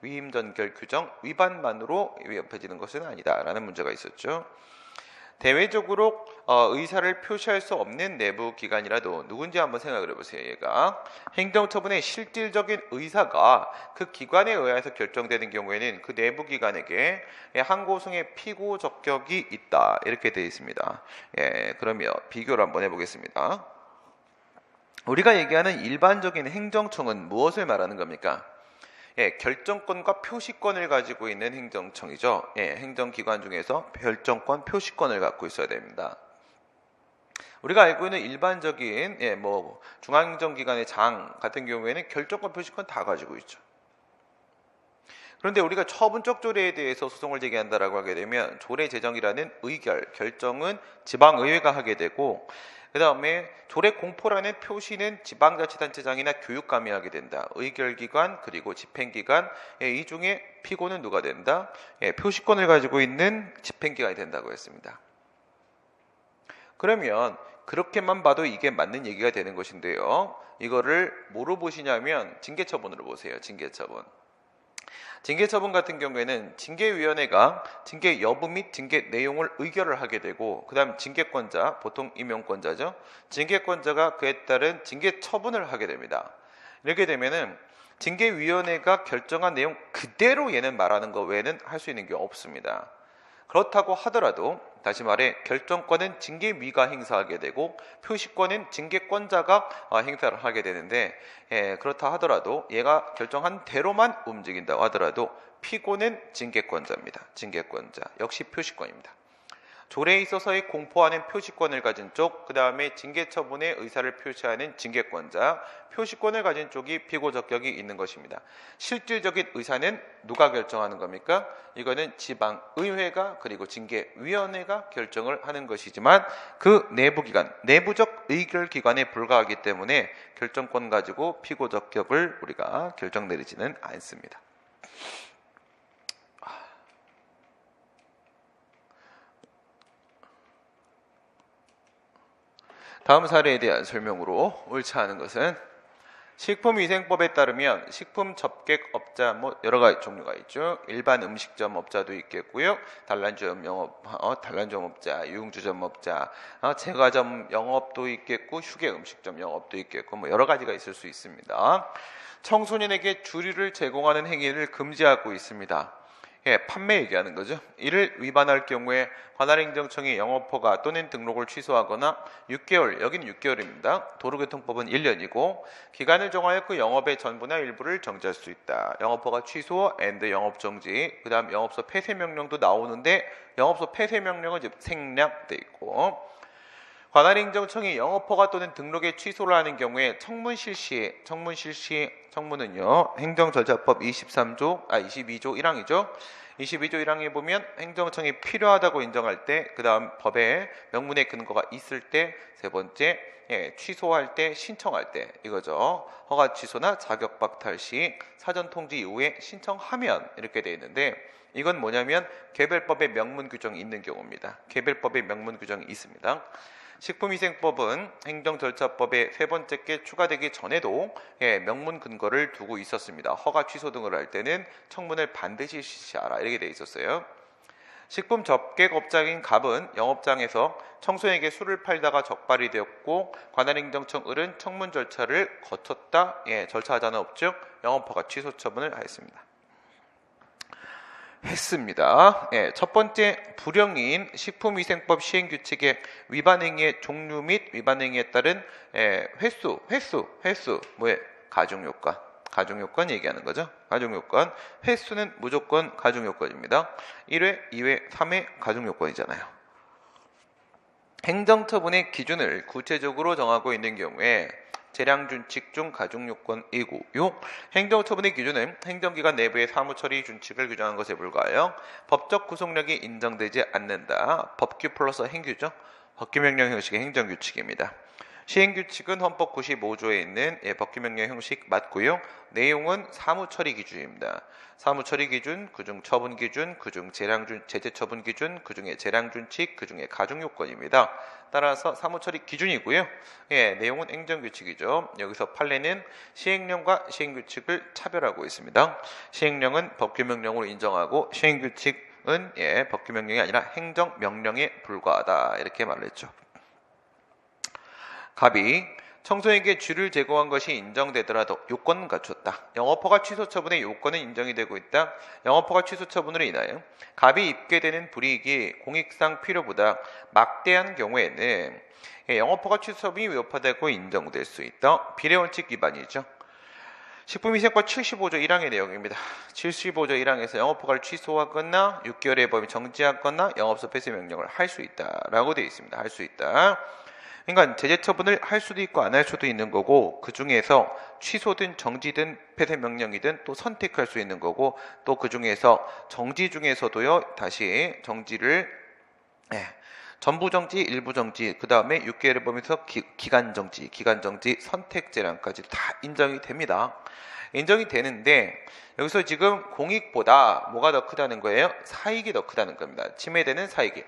S1: 위임전결 규정 위반만으로 위법해지는 것은 아니다라는 문제가 있었죠. 대외적으로 의사를 표시할 수 없는 내부 기관이라도 누군지 한번 생각을 해보세요. 얘가 행정처분의 실질적인 의사가 그 기관에 의해서 결정되는 경우에는 그 내부 기관에게 항고소송의 피고 적격이 있다 이렇게 되어 있습니다. 그러면 비교를 한번 해보겠습니다. 우리가 얘기하는 일반적인 행정청은 무엇을 말하는 겁니까? 결정권과 표시권을 가지고 있는 행정청이죠. 행정기관 중에서 결정권, 표시권을 갖고 있어야 됩니다. 우리가 알고 있는 일반적인 중앙행정기관의 장 같은 경우에는 결정권, 표시권 다 가지고 있죠. 그런데 우리가 처분적 조례에 대해서 소송을 제기한다라고 하게 되면 조례 제정이라는 결정은 지방의회가 하게 되고 그 다음에 조례 공포라는 표시는 지방자치단체장이나 교육감이 하게 된다. 의결기관 그리고 집행기관 이 중에 피고는 누가 된다? 표시권을 가지고 있는 집행기관이 된다고 했습니다. 그러면 그렇게만 봐도 이게 맞는 얘기가 되는 것인데요. 이거를 뭐로 보시냐면 징계처분으로 보세요. 징계처분. 징계처분 같은 경우에는 징계위원회가 징계 여부 및 징계 내용을 의결을 하게 되고 그 다음 징계권자, 보통 임용권자죠. 징계권자가 그에 따른 징계처분을 하게 됩니다. 이렇게 되면은 징계위원회가 결정한 내용 그대로 얘는 말하는 거 외에는 할 수 있는 게 없습니다. 그렇다고 하더라도 다시 말해 결정권은 징계위가 행사하게 되고 표시권은 징계권자가 행사를 하게 되는데 그렇다 하더라도 얘가 결정한 대로만 움직인다고 하더라도 피고는 징계권자입니다. 징계권자 역시 표시권입니다. 조례에 있어서의 공포하는 표시권을 가진 쪽, 그 다음에 징계처분의 의사를 표시하는 징계권자, 표시권을 가진 쪽이 피고 적격이 있는 것입니다. 실질적인 의사는 누가 결정하는 겁니까? 이거는 지방의회가 그리고 징계위원회가 결정을 하는 것이지만 그 내부기관, 내부적 의결기관에 불과하기 때문에 결정권 가지고 피고 적격을 우리가 결정 내리지는 않습니다. 다음 사례에 대한 설명으로 옳지 않은 것은 식품위생법에 따르면 식품 접객업자 여러 가지 종류가 있죠. 일반 음식점 업자도 있겠고요. 단란주점 업자, 유흥주점 업자, 제과점 영업도 있겠고, 휴게 음식점 영업도 있겠고, 여러 가지가 있을 수 있습니다. 청소년에게 주류를 제공하는 행위를 금지하고 있습니다. 판매 얘기하는 거죠. 이를 위반할 경우에 관할행정청이 영업허가 또는 등록을 취소하거나 6개월, 여기는 6개월입니다. 도로교통법은 1년이고 기간을 정하여 그 영업의 전부나 일부를 정지할 수 있다. 영업허가 취소 앤드 영업정지, 그 다음 영업소 폐쇄명령도 나오는데 영업소 폐쇄명령은 이제 생략돼 있고, 관할행정청이 영업허가 또는 등록의 취소를 하는 경우에 청문은요, 행정절차법 22조 1항이죠. 22조 1항에 보면 행정청이 필요하다고 인정할 때, 그 다음 법에 명문의 근거가 있을 때, 세 번째, 취소할 때, 신청할 때 이거죠. 허가 취소나 자격 박탈 시 사전 통지 이후에 신청하면 이렇게 되어 있는데, 이건 뭐냐면 개별법에 명문 규정이 있는 경우입니다. 개별법에 명문 규정이 있습니다. 식품위생법은 행정절차법의 세 번째 게 추가되기 전에도 명문 근거를 두고 있었습니다. 허가 취소 등을 할 때는 청문을 반드시 실시하라 이렇게 돼 있었어요. 식품 접객업자인 갑은 영업장에서 청소년에게 술을 팔다가 적발이 되었고 관할행정청 을은 청문 절차를 거쳤다. 절차 하자는 없죠. 영업허가 취소 처분을 하였습니다. 첫 번째, 불령인 식품위생법 시행규칙의 위반행위의 종류 및 위반행위에 따른 횟수, 가중요건 얘기하는 거죠. 가중요건, 횟수는 무조건 가중요건입니다. 1회, 2회, 3회 가중요건이잖아요. 행정처분의 기준을 구체적으로 정하고 있는 경우에 재량준칙 중 가중요건이고요. 행정처분의 기준은 행정기관 내부의 사무처리 준칙을 규정한 것에 불과하여 법적 구속력이 인정되지 않는다. 법규 플러스 행규죠. 법규명령 형식의 행정규칙입니다. 시행규칙은 헌법 95조에 있는 법규명령 형식 맞고요. 내용은 사무처리 기준입니다. 사무처리 기준, 그중 처분 기준, 그중 제재처분 기준, 그중에 재량준칙, 그중에 가중요건입니다. 따라서 사무처리 기준이고요. 내용은 행정규칙이죠. 여기서 판례는 시행령과 시행규칙을 차별하고 있습니다. 시행령은 법규명령으로 인정하고 시행규칙은 법규명령이 아니라 행정명령에 불과하다 이렇게 말을 했죠. 갑이 청소년에게 주를 제공한 것이 인정되더라도 요건은 갖췄다. 영업허가 취소 처분의 요건은 인정이 되고 있다. 영업허가 취소 처분으로 인하여 갑이 입게 되는 불이익이 공익상 필요보다 막대한 경우에는 영업허가 취소 처분이 위법하다고 인정될 수 있다. 비례원칙 위반이죠. 식품위생법 75조 1항의 내용입니다. 75조 1항에서 영업허가를 취소하거나 6개월의 범위 정지하거나 영업소 폐쇄 명령을 할 수 있다라고 되어 있습니다. 할 수 있다. 그러니까 제재 처분을 할 수도 있고 안 할 수도 있는 거고, 그 중에서 취소든 정지든 폐쇄 명령이든 또 선택할 수 있는 거고, 또 그 중에서 정지 중에서도요, 다시 정지를 전부 정지, 일부 정지, 그 다음에 6개월을 보면서 기간 정지, 선택 재량까지 다 인정이 됩니다. 인정이 되는데 여기서 지금 공익보다 뭐가 더 크다는 거예요? 사익이 더 크다는 겁니다. 침해되는 사익이.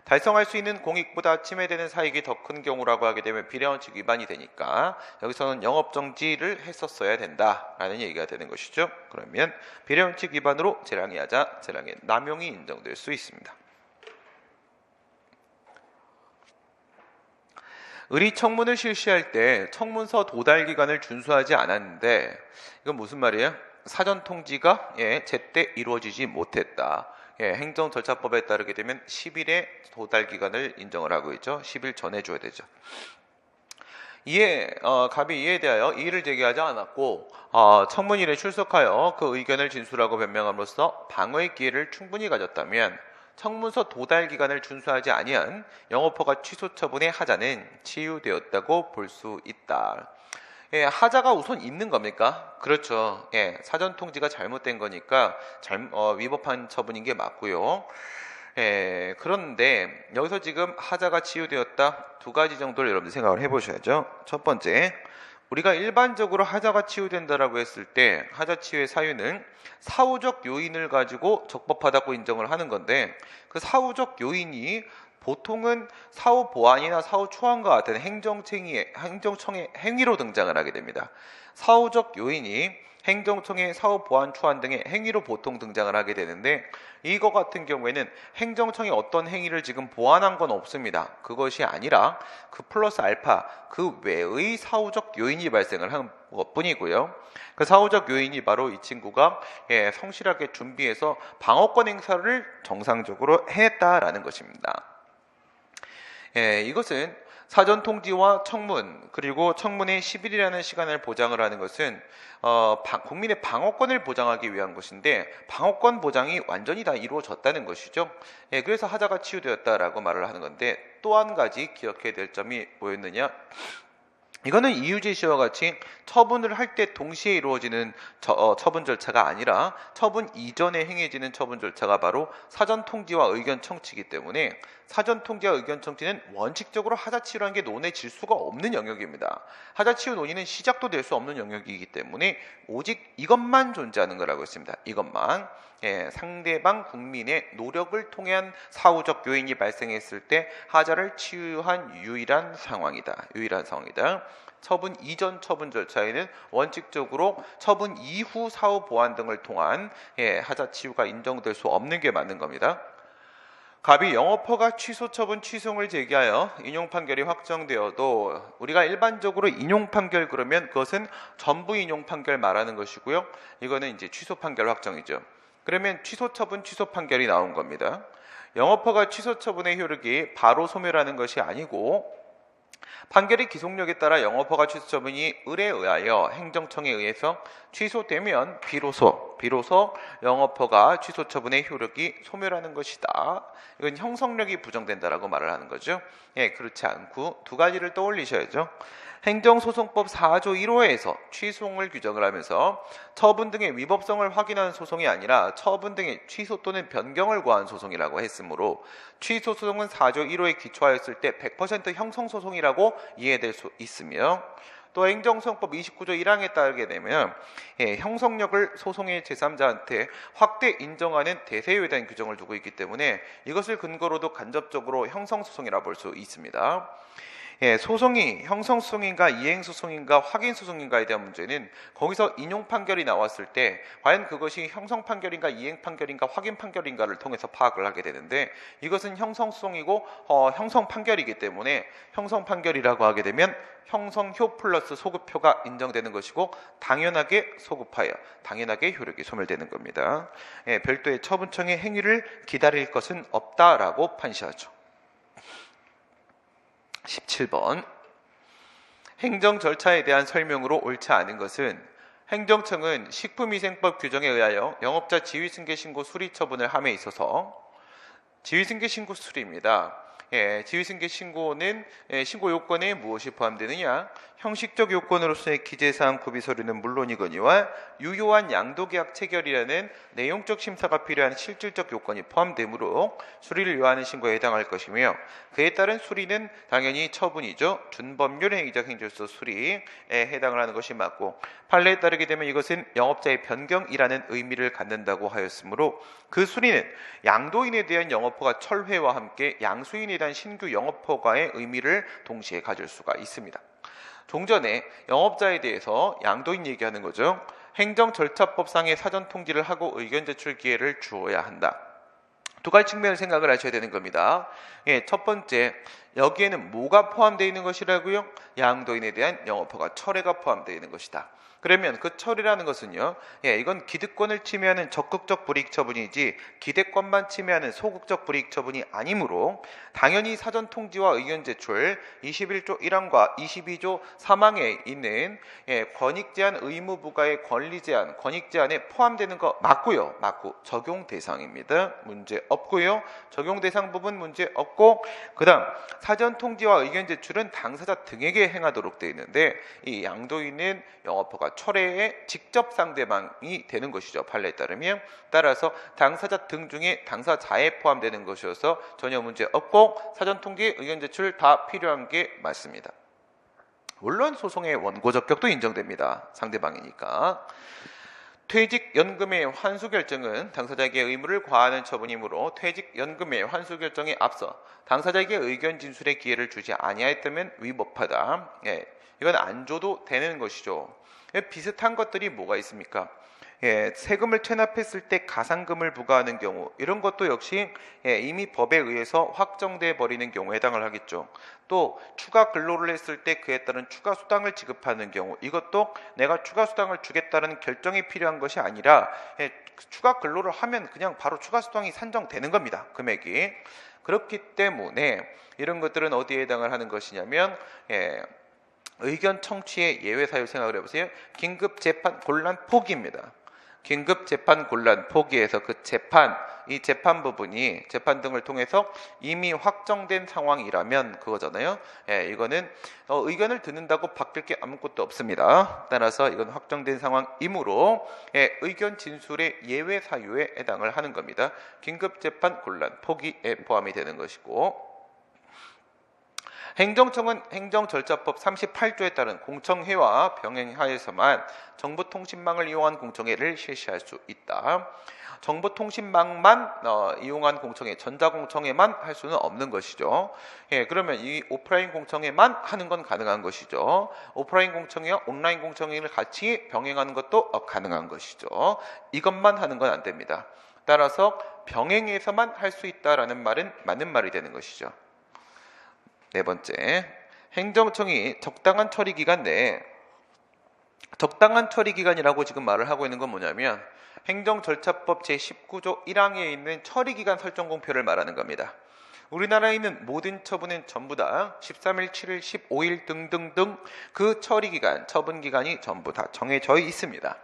S1: 달성할 수 있는 공익보다 침해되는 사익이 더 큰 경우라고 하게 되면 비례원칙 위반이 되니까 여기서는 영업정지를 했었어야 된다라는 얘기가 되는 것이죠. 그러면 비례원칙 위반으로 재량이 하자 재량의 남용이 인정될 수 있습니다. 을이 청문을 실시할 때 청문서 도달 기간을 준수하지 않았는데 이건 무슨 말이에요? 사전 통지가 제때 이루어지지 못했다. 행정절차법에 따르게 되면 10일의 도달 기간을 인정을 하고 있죠. 10일 전에 줘야 되죠. 갑이 이에 대하여 이의를 제기하지 않았고 청문일에 출석하여 그 의견을 진술하고 변명함으로써 방어의 기회를 충분히 가졌다면 청문서 도달 기간을 준수하지 아니한 영업허가 취소 처분의 하자는 치유되었다고 볼 수 있다. 하자가 우선 있는 겁니까? 그렇죠. 사전 통지가 잘못된 거니까 위법한 처분인 게 맞고요. 그런데 여기서 지금 하자가 치유되었다 두 가지 정도를 여러분들 생각을 해보셔야죠. 첫 번째, 우리가 일반적으로 하자가 치유된다라고 했을 때 하자 치유의 사유는 사후적 요인을 가지고 적법하다고 인정을 하는 건데 그 사후적 요인이 보통은 사후 보완이나 사후 초안과 같은 행정청의 행위로 등장을 하게 됩니다. 사후적 요인이 행정청의 사후 보완 초안 등의 행위로 보통 등장을 하게 되는데, 이거 같은 경우에는 행정청이 어떤 행위를 지금 보완한 건 없습니다. 그것이 아니라 그 플러스 알파 그 외의 사후적 요인이 발생을 한 것뿐이고요. 그 사후적 요인이 바로 이 친구가 성실하게 준비해서 방어권 행사를 정상적으로 해냈다라는 것입니다. 이것은 사전 통지와 청문, 그리고 청문의 10일이라는 시간을 보장을 하는 것은 국민의 방어권을 보장하기 위한 것인데, 방어권 보장이 완전히 다 이루어졌다는 것이죠. 그래서 하자가 치유되었다라고 말을 하는 건데, 또 한 가지 기억해야 될 점이 뭐였느냐? 이거는 이유제시와 같이 처분을 할 때 동시에 이루어지는 처분 절차가 아니라 처분 이전에 행해지는 처분 절차가 바로 사전 통지와 의견 청취이기 때문에, 사전 통지와 의견 청취는 원칙적으로 하자치유라는 게 논의질 수가 없는 영역입니다. 하자치유 논의는 시작도 될 수 없는 영역이기 때문에 오직 이것만 존재하는 거라고 했습니다. 이것만. 상대방 국민의 노력을 통한 사후적 요인이 발생했을 때 하자를 치유한 유일한 상황이다. 처분 이전 처분 절차에는 원칙적으로 처분 이후 사후 보완 등을 통한 하자 치유가 인정될 수 없는 게 맞는 겁니다. 갑이 영업허가 취소 처분 취소를 제기하여 인용 판결이 확정되어도, 우리가 일반적으로 인용 판결 그러면 그것은 전부 인용 판결 말하는 것이고요. 이거는 이제 취소 판결 확정이죠. 그러면 취소 처분 취소 판결이 나온 겁니다. 영업허가 취소 처분의 효력이 바로 소멸하는 것이 아니고, 판결의 기속력에 따라 영업허가 취소 처분이 을에 의하여 행정청에 의해서 취소되면 비로소 영업허가 취소 처분의 효력이 소멸하는 것이다. 이건 형성력이 부정된다라고 말을 하는 거죠. 그렇지 않고 두 가지를 떠올리셔야죠. 행정소송법 4조 1호에서 취소를 규정을 하면서 처분 등의 위법성을 확인하는 소송이 아니라 처분 등의 취소 또는 변경을 구한 소송이라고 했으므로, 취소 소송은 4조 1호에 기초하였을 때 100% 형성소송이라고 이해될 수 있으며, 또 행정소송법 29조 1항에 따르게 되면 형성력을 소송의 제3자한테 확대 인정하는 대세에 대한 규정을 두고 있기 때문에 이것을 근거로도 간접적으로 형성소송이라 볼 수 있습니다. 소송이 형성소송인가 이행소송인가 확인소송인가에 대한 문제는 거기서 인용 판결이 나왔을 때 과연 그것이 형성 판결인가 이행 판결인가 확인 판결인가를 통해서 파악을 하게 되는데, 이것은 형성소송이고 형성 판결이기 때문에 형성 판결이라고 하게 되면 형성효 플러스 소급효가 인정되는 것이고, 당연하게 소급하여 당연하게 효력이 소멸되는 겁니다. 별도의 처분청의 행위를 기다릴 것은 없다라고 판시하죠. 17번. 행정 절차에 대한 설명으로 옳지 않은 것은, 행정청은 식품위생법 규정에 의하여 영업자 지위승계 신고 수리 처분을 함에 있어서, 지위승계 신고 수리입니다. 지위승계 신고는 신고 요건에 무엇이 포함되느냐? 형식적 요건으로서의 기재사항 구비 서류는 물론이거니와 유효한 양도계약 체결이라는 내용적 심사가 필요한 실질적 요건이 포함되므로 수리를 요하는 신고에 해당할 것이며, 그에 따른 수리는 당연히 처분이죠. 준법률 행위적 행정소 수리에 해당을 하는 것이 맞고, 판례에 따르게 되면 이것은 영업자의 변경이라는 의미를 갖는다고 하였으므로 그 수리는 양도인에 대한 영업허가 철회와 함께 양수인에 대한 신규 영업허가의 의미를 동시에 가질 수가 있습니다. 종전에 영업자에 대해서 양도인 얘기하는 거죠. 행정절차법상의 사전 통지를 하고 의견 제출 기회를 주어야 한다. 두 가지 측면을 생각을 하셔야 되는 겁니다. 첫 번째, 여기에는 뭐가 포함되어 있는 것이라고요? 양도인에 대한 영업허가 철회가 포함되어 있는 것이다. 그러면 그 철회라는 것은요, 이건 기득권을 침해하는 적극적 불이익 처분이지 기대권만 침해하는 소극적 불이익 처분이 아니므로 당연히 사전 통지와 의견 제출 21조 1항과 22조 3항에 있는 권익 제한 의무 부과의 권리 제한, 권익 제한에 포함되는 거 맞고요. 맞고 적용 대상입니다. 문제 없고요. 적용 대상 부분 문제 없고, 그다음 사전 통지와 의견 제출은 당사자 등에게 행하도록 되어 있는데, 이 양도인은 영업허가 철회의 직접 상대방이 되는 것이죠. 판례에 따르면. 따라서 당사자 등 중에 당사자에 포함되는 것이어서 전혀 문제 없고, 사전 통지, 의견 제출 다 필요한 게 맞습니다. 물론 소송의 원고 적격도 인정됩니다. 상대방이니까. 퇴직연금의 환수 결정은 당사자에게 의무를 과하는 처분이므로 퇴직연금의 환수 결정에 앞서 당사자에게 의견 진술의 기회를 주지 아니하였다면 위법하다. 예, 이건 안 줘도 되는 것이죠. 예, 비슷한 것들이 뭐가 있습니까? 예, 세금을 체납했을 때 가산금을 부과하는 경우 이런 것도 역시 이미 법에 의해서 확정돼 버리는 경우에 해당을 하겠죠. 또 추가 근로를 했을 때 그에 따른 추가 수당을 지급하는 경우 이것도 내가 추가 수당을 주겠다는 결정이 필요한 것이 아니라 추가 근로를 하면 그냥 바로 추가 수당이 산정되는 겁니다. 금액이. 그렇기 때문에 이런 것들은 어디에 해당을 하는 것이냐면 의견 청취의 예외 사유 생각을 해보세요. 긴급 재판 곤란 포기입니다. 긴급 재판 곤란 포기에서 그 재판, 이 재판 부분이 재판 등을 통해서 이미 확정된 상황이라면 그거잖아요. 이거는 의견을 듣는다고 바뀔 게 아무것도 없습니다. 따라서 이건 확정된 상황이므로 의견 진술의 예외 사유에 해당을 하는 겁니다. 긴급 재판 곤란 포기에 포함이 되는 것이고, 행정청은 행정절차법 38조에 따른 공청회와 병행하에서만 정보통신망을 이용한 공청회를 실시할 수 있다. 정보통신망만 이용한 공청회, 전자공청회만 할 수는 없는 것이죠. 그러면 이 오프라인 공청회만 하는 건 가능한 것이죠. 오프라인 공청회와 온라인 공청회를 같이 병행하는 것도 가능한 것이죠. 이것만 하는 건 안 됩니다. 따라서 병행해서만 할 수 있다라는 말은 맞는 말이 되는 것이죠. 네 번째, 행정청이 적당한 처리 기간 내에, 적당한 처리 기간이라고 지금 말을 하고 있는 건 뭐냐면 행정절차법 제19조 1항에 있는 처리기간 설정 공표를 말하는 겁니다. 우리나라에 있는 모든 처분은 전부 다 13일, 7일, 15일 등등등 그 처리기간, 처분기간이 전부 다 정해져 있습니다.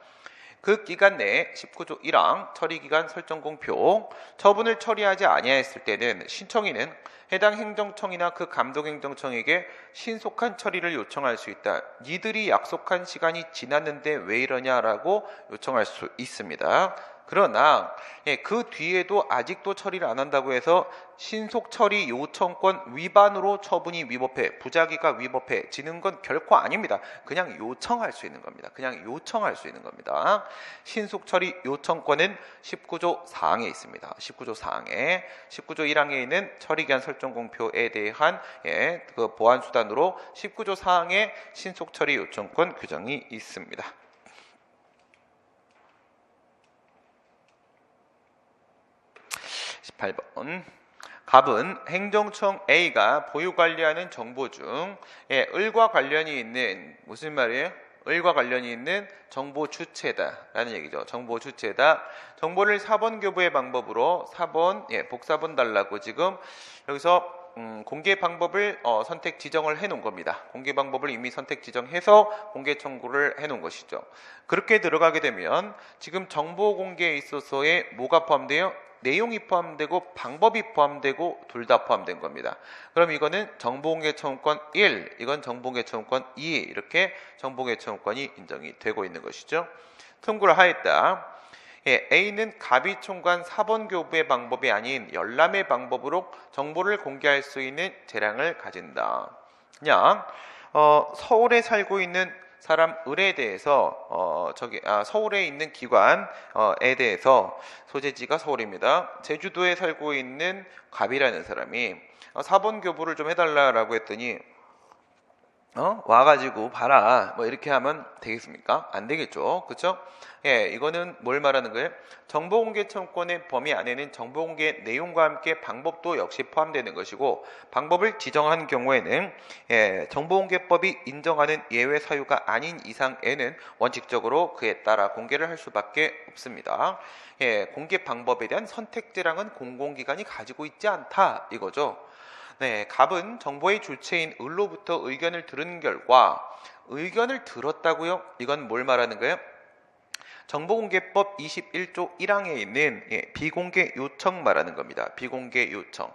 S1: 그 기간 내에 19조 1항 처리기간 설정 공표, 처분을 처리하지 아니하였을 때는 신청인은 해당 행정청이나 그 감독행정청에게 신속한 처리를 요청할 수 있다. 니들이 약속한 시간이 지났는데 왜 이러냐라고 요청할 수 있습니다. 그러나 그 뒤에도 아직도 처리를 안 한다고 해서 신속 처리 요청권 위반으로 처분이 위법해, 부작위가 위법해지는 건 결코 아닙니다. 그냥 요청할 수 있는 겁니다. 그냥 요청할 수 있는 겁니다. 신속 처리 요청권은 19조 4항에 있습니다. 19조 4항에 19조 1항에 있는 처리기한 설정 공표에 대한 그 보완 수단으로 19조 4항에 신속 처리 요청권 규정이 있습니다. 18번. 갑은 행정청 A가 보유관리하는 정보 중 을과 관련이 있는, 무슨 말이에요? 을과 관련이 있는 정보 주체다 라는 얘기죠. 정보 주체다. 정보를 4번 교부의 방법으로 4번 복사본 달라고 지금 여기서 공개 방법을 선택 지정을 해 놓은 겁니다. 공개 방법을 이미 선택 지정해서 공개 청구를 해 놓은 것이죠. 그렇게 들어가게 되면 지금 정보 공개에 있어서의 뭐가 포함돼요? 내용이 포함되고 방법이 포함되고 둘 다 포함된 겁니다. 그럼 이거는 정보공개청구권 1, 이건 정보공개청구권 2 이렇게 정보공개청구권이 인정이 되고 있는 것이죠. 통구를 하였다. A는 갑이 총괄 4번 교부의 방법이 아닌 열람의 방법으로 정보를 공개할 수 있는 재량을 가진다. 그냥 서울에 살고 있는 사람 을에 대해서 서울에 있는 기관에 대해서 소재지가 서울입니다. 제주도에 살고 있는 갑이라는 사람이 4번 교부를 좀 해달라고 했더니 와가지고 봐라 뭐 이렇게 하면 되겠습니까? 안 되겠죠. 그렇죠? 이거는 뭘 말하는 거예요? 정보공개청구권의 범위 안에는 정보공개 내용과 함께 방법도 역시 포함되는 것이고, 방법을 지정한 경우에는 정보공개법이 인정하는 예외 사유가 아닌 이상에는 원칙적으로 그에 따라 공개를 할 수밖에 없습니다. 공개 방법에 대한 선택재량은 공공기관이 가지고 있지 않다 이거죠. 갑은 정보의 주체인 을로부터 의견을 들은 결과, 의견을 들었다고요? 이건 뭘 말하는 거예요? 정보공개법 21조 1항에 있는 비공개 요청 말하는 겁니다. 비공개 요청.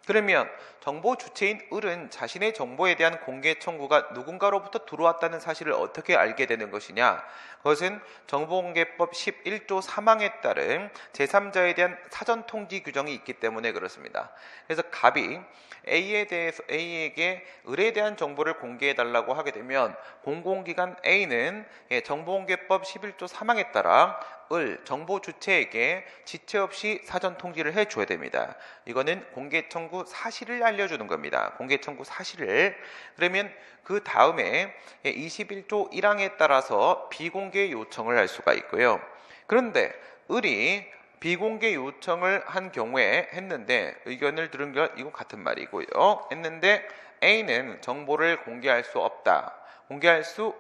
S1: 그러면 정보 주체인 을은 자신의 정보에 대한 공개 청구가 누군가로부터 들어왔다는 사실을 어떻게 알게 되는 것이냐? 그것은 정보공개법 11조 3항에 따른 제3자에 대한 사전 통지 규정이 있기 때문에 그렇습니다. 그래서 갑이 A에게 을에 대한 정보를 공개해 달라고 하게 되면 공공기관 A는 정보공개법 11조 3항에 따라 을 정보 주체에게 지체 없이 사전 통지를 해줘야 됩니다. 이거는 공개 청구 사실을 알려주는 겁니다. 공개 청구 사실을. 그러면 그 다음에 21조 1항에 따라서 비공개 요청을 할 수가 있고요. 그런데 을이 비공개 요청을 한 경우에 했는데 의견을 들은 것 이건 같은 말이고요. 했는데 A는 정보를 공개할 수 없다. 공개할 수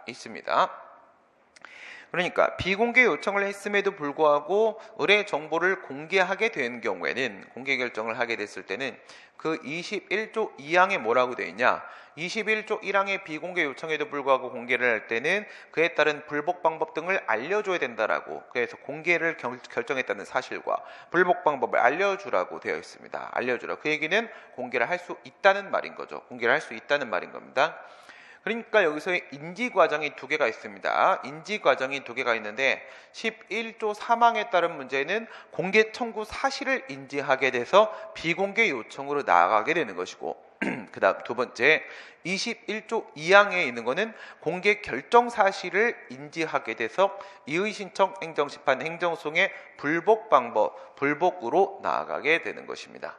S1: 있습니다. 그러니까 비공개 요청을 했음에도 불구하고 을의 정보를 공개하게 된 경우에는 공개 결정을 하게 됐을 때는 그 21조 2항에 뭐라고 되어 있냐? 21조 1항의 비공개 요청에도 불구하고 공개를 할 때는 그에 따른 불복 방법 등을 알려줘야 된다라고. 그래서 공개를 결정했다는 사실과 불복 방법을 알려주라고 되어 있습니다. 알려주라. 그 얘기는 공개를 할 수 있다는 말인 거죠. 공개를 할 수 있다는 말인 겁니다. 그러니까 여기서의 인지 과정이 두 개가 있습니다. 인지 과정이 두 개가 있는데 11조 3항에 따른 문제는 공개 청구 사실을 인지하게 돼서 비공개 요청으로 나아가게 되는 것이고 그 다음 두 번째 21조 2항에 있는 것은 공개 결정 사실을 인지하게 돼서 이의 신청 행정심판 행정소송의 불복 방법, 불복으로 나아가게 되는 것입니다.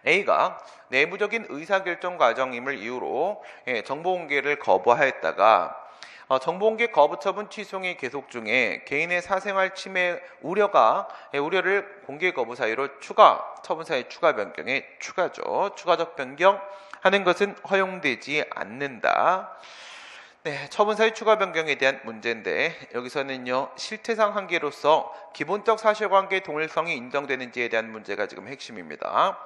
S1: A가 내부적인 의사결정 과정임을 이유로 정보 공개를 거부하였다가 정보공개 거부 처분 취소의 계속 중에 개인의 사생활 침해 우려를 공개 거부 사유로 처분 사유 추가 변경에 추가적 변경하는 것은 허용되지 않는다. 네, 처분 사유 추가 변경에 대한 문제인데 여기서는요 실태상 한계로서 기본적 사실관계 동일성이 인정되는지에 대한 문제가 지금 핵심입니다.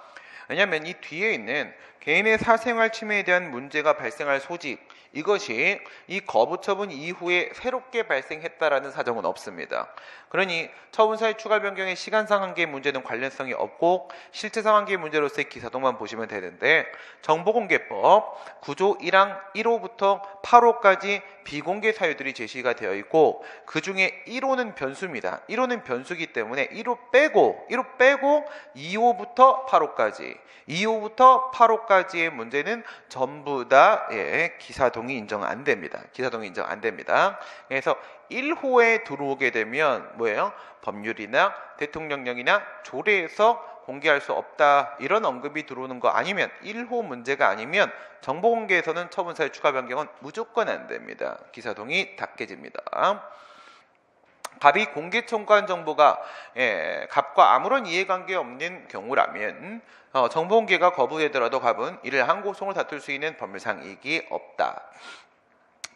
S1: 왜냐하면 이 뒤에 있는 개인의 사생활 침해에 대한 문제가 발생할 소지 이것이 이 거부 처분 이후에 새롭게 발생했다라는 사정은 없습니다. 그러니 처분사유 추가 변경의 시간상 한계의 문제는 관련성이 없고 실체상 한계의 문제로서의 기사동만 보시면 되는데 정보공개법 9조 1항 1호부터 8호까지 비공개 사유들이 제시가 되어 있고 그 중에 1호는 변수입니다. 1호는 변수기 때문에 1호 빼고 2호부터 8호까지 2호부터 8호까지의 문제는 전부 다 기사동이 인정 안 됩니다. 기사동이 인정 안 됩니다. 그래서 1호에 들어오게 되면 뭐예요? 법률이나 대통령령이나 조례에서 공개할 수 없다 이런 언급이 들어오는 거 아니면 1호 문제가 아니면 정보공개에서는 처분사유 추가 변경은 무조건 안 됩니다. 기사동이 다 깨집니다. 갑이 공개 청구한 정보가 갑과 아무런 이해관계 없는 경우라면 정보공개가 거부되더라도 갑은 이를 항고소송을 다툴 수 있는 법률상 이익이 없다.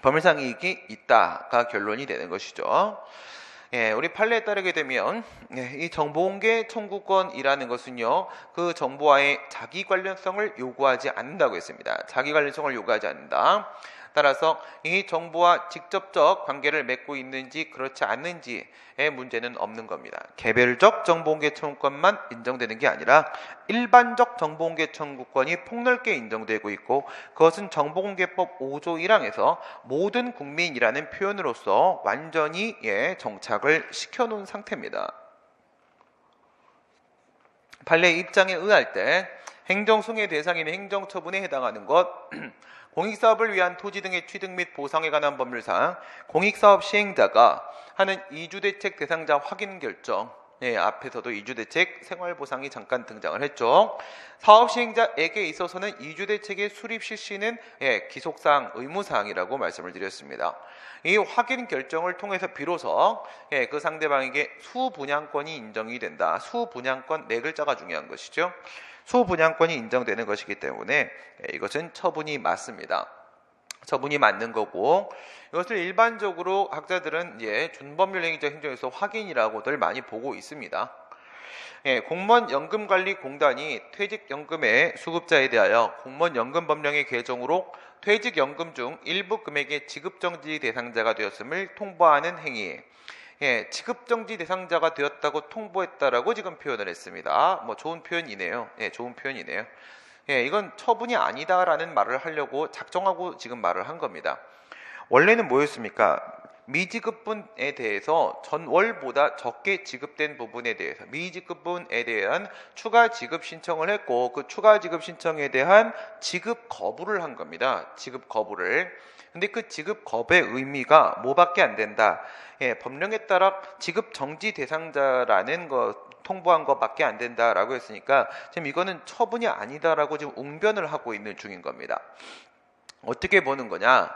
S1: 법률상 이익이 있다가 결론이 되는 것이죠. 우리 판례에 따르게 되면 이 정보공개 청구권이라는 것은요 그 정보와의 자기 관련성을 요구하지 않는다고 했습니다. 자기 관련성을 요구하지 않는다. 따라서 이 정보와 직접적 관계를 맺고 있는지 그렇지 않는지의 문제는 없는 겁니다. 개별적 정보공개 청구권만 인정되는 게 아니라 일반적 정보공개 청구권이 폭넓게 인정되고 있고 그것은 정보공개법 5조 1항에서 모든 국민이라는 표현으로서 완전히 정착을 시켜놓은 상태입니다. 판례 입장에 의할 때 행정소송의 대상인 행정처분에 해당하는 것 공익사업을 위한 토지 등의 취득 및 보상에 관한 법률상 공익사업 시행자가 하는 이주대책 대상자 확인 결정 앞에서도 이주대책 생활보상이 잠깐 등장을 했죠. 사업 시행자에게 있어서는 이주대책의 수립 실시는 기속사항, 의무사항이라고 말씀을 드렸습니다. 이 확인 결정을 통해서 비로소 그 상대방에게 수분양권이 인정이 된다. 수분양권 네 글자가 중요한 것이죠. 수분양권이 인정되는 것이기 때문에 이것은 처분이 맞습니다. 처분이 맞는 거고 이것을 일반적으로 학자들은 준법률 행위적 행정에서 확인이라고들 많이 보고 있습니다. 공무원 연금관리공단이 퇴직연금의 수급자에 대하여 공무원 연금법령의 개정으로 퇴직연금 중 일부 금액의 지급정지 대상자가 되었음을 통보하는 행위 지급정지 대상자가 되었다고 통보했다라고 지금 표현을 했습니다. 뭐 좋은 표현이네요. 좋은 표현이네요. 이건 처분이 아니다라는 말을 하려고 작정하고 지금 말을 한 겁니다. 원래는 뭐였습니까? 미지급분에 대해서 전월보다 적게 지급된 부분에 대해서 미지급분에 대한 추가 지급 신청을 했고, 그 추가 지급 신청에 대한 지급 거부를 한 겁니다. 지급 거부를. 근데 그 지급 거부의 의미가 뭐밖에 안 된다. 법령에 따라 지급 정지 대상자라는 거 통보한 것밖에 안 된다라고 했으니까 지금 이거는 처분이 아니다라고 지금 웅변을 하고 있는 중인 겁니다. 어떻게 보는 거냐?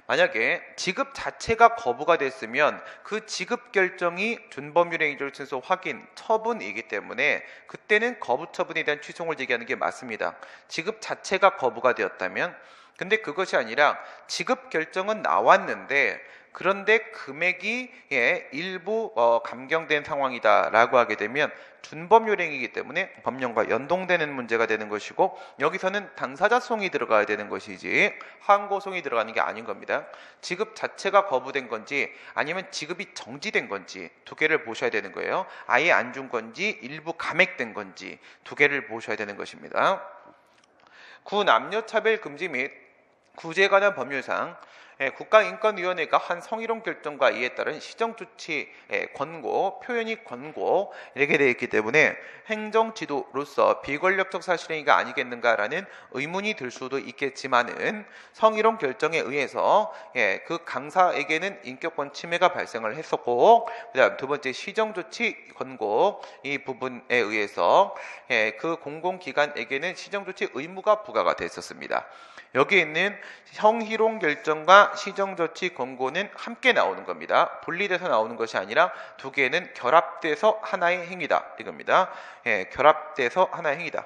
S1: 만약에 지급 자체가 거부가 됐으면 그 지급 결정이 준법률의 이율 순서 확인, 처분이기 때문에 그때는 거부 처분에 대한 취소를 제기하는 게 맞습니다. 지급 자체가 거부가 되었다면. 근데 그것이 아니라 지급 결정은 나왔는데 그런데 금액이 일부 감경된 상황이다라고 하게 되면 준법률행위이기 때문에 법령과 연동되는 문제가 되는 것이고, 여기서는 당사자송이 들어가야 되는 것이지 항고송이 들어가는 게 아닌 겁니다. 지급 자체가 거부된 건지 아니면 지급이 정지된 건지 두 개를 보셔야 되는 거예요. 아예 안 준 건지 일부 감액된 건지 두 개를 보셔야 되는 것입니다. 구남녀차별 금지 및 구제에 관한 법률상 국가인권위원회가 한 성희롱 결정과 이에 따른 시정조치 권고, 표현이 권고 이렇게 되어 있기 때문에 행정지도로서 비권력적 사실행위가 아니겠는가라는 의문이 들 수도 있겠지만은 성희롱 결정에 의해서 그 강사에게는 인격권 침해가 발생을 했었고, 그다음 두 번째 시정조치 권고 이 부분에 의해서 그 공공기관에게는 시정조치 의무가 부과가 됐었습니다. 여기에 있는 성희롱 결정과 시정조치 권고는 함께 나오는 겁니다. 분리돼서 나오는 것이 아니라 두 개는 결합돼서 하나의 행위다 이겁니다. 결합돼서 하나의 행위다.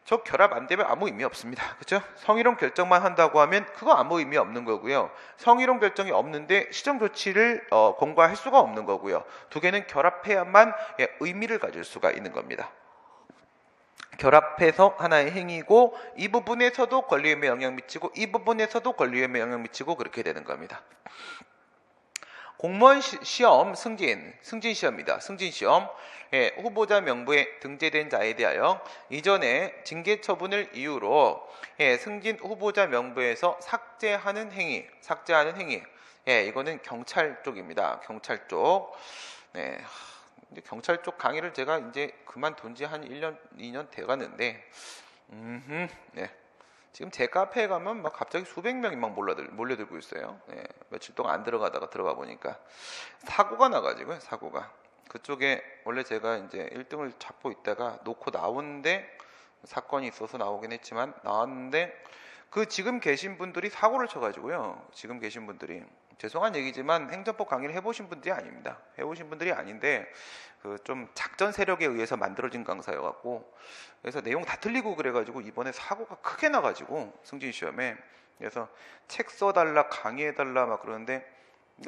S1: 저 결합 안 되면 아무 의미 없습니다. 그렇죠? 성희롱 결정만 한다고 하면 그거 아무 의미 없는 거고요. 성희롱 결정이 없는데 시정조치를 권고할 수가 없는 거고요. 두 개는 결합해야만 의미를 가질 수가 있는 겁니다. 결합해서 하나의 행위고, 이 부분에서도 권리위험에 영향 미치고 이 부분에서도 권리위험에 영향 미치고 그렇게 되는 겁니다. 공무원 시험 승진 시험입니다. 승진 시험 후보자 명부에 등재된 자에 대하여 이전에 징계 처분을 이유로 승진 후보자 명부에서 삭제하는 행위 이거는 경찰 쪽입니다. 경찰 쪽. 경찰 쪽 강의를 제가 이제 그만둔 지 한 1년, 2년 돼가는데, 지금 제 카페에 가면 막 갑자기 수백 명이 막 몰려들고 있어요. 며칠 동안 안 들어가다가 들어가 보니까 사고가 나가지고요. 사고가 그쪽에 원래 제가 이제 1등을 잡고 있다가 놓고 나오는데 사건이 있어서 나오긴 했지만 나왔는데 그 지금 계신 분들이 사고를 쳐가지고요. 지금 계신 분들이 죄송한 얘기지만 행정법 강의를 해보신 분들이 아닙니다. 해보신 분들이 아닌데 그 좀 작전 세력에 의해서 만들어진 강사여갖고 그래서 내용 다 틀리고 그래가지고 이번에 사고가 크게 나가지고 승진 시험에 그래서 책 써달라 강의해달라 막 그러는데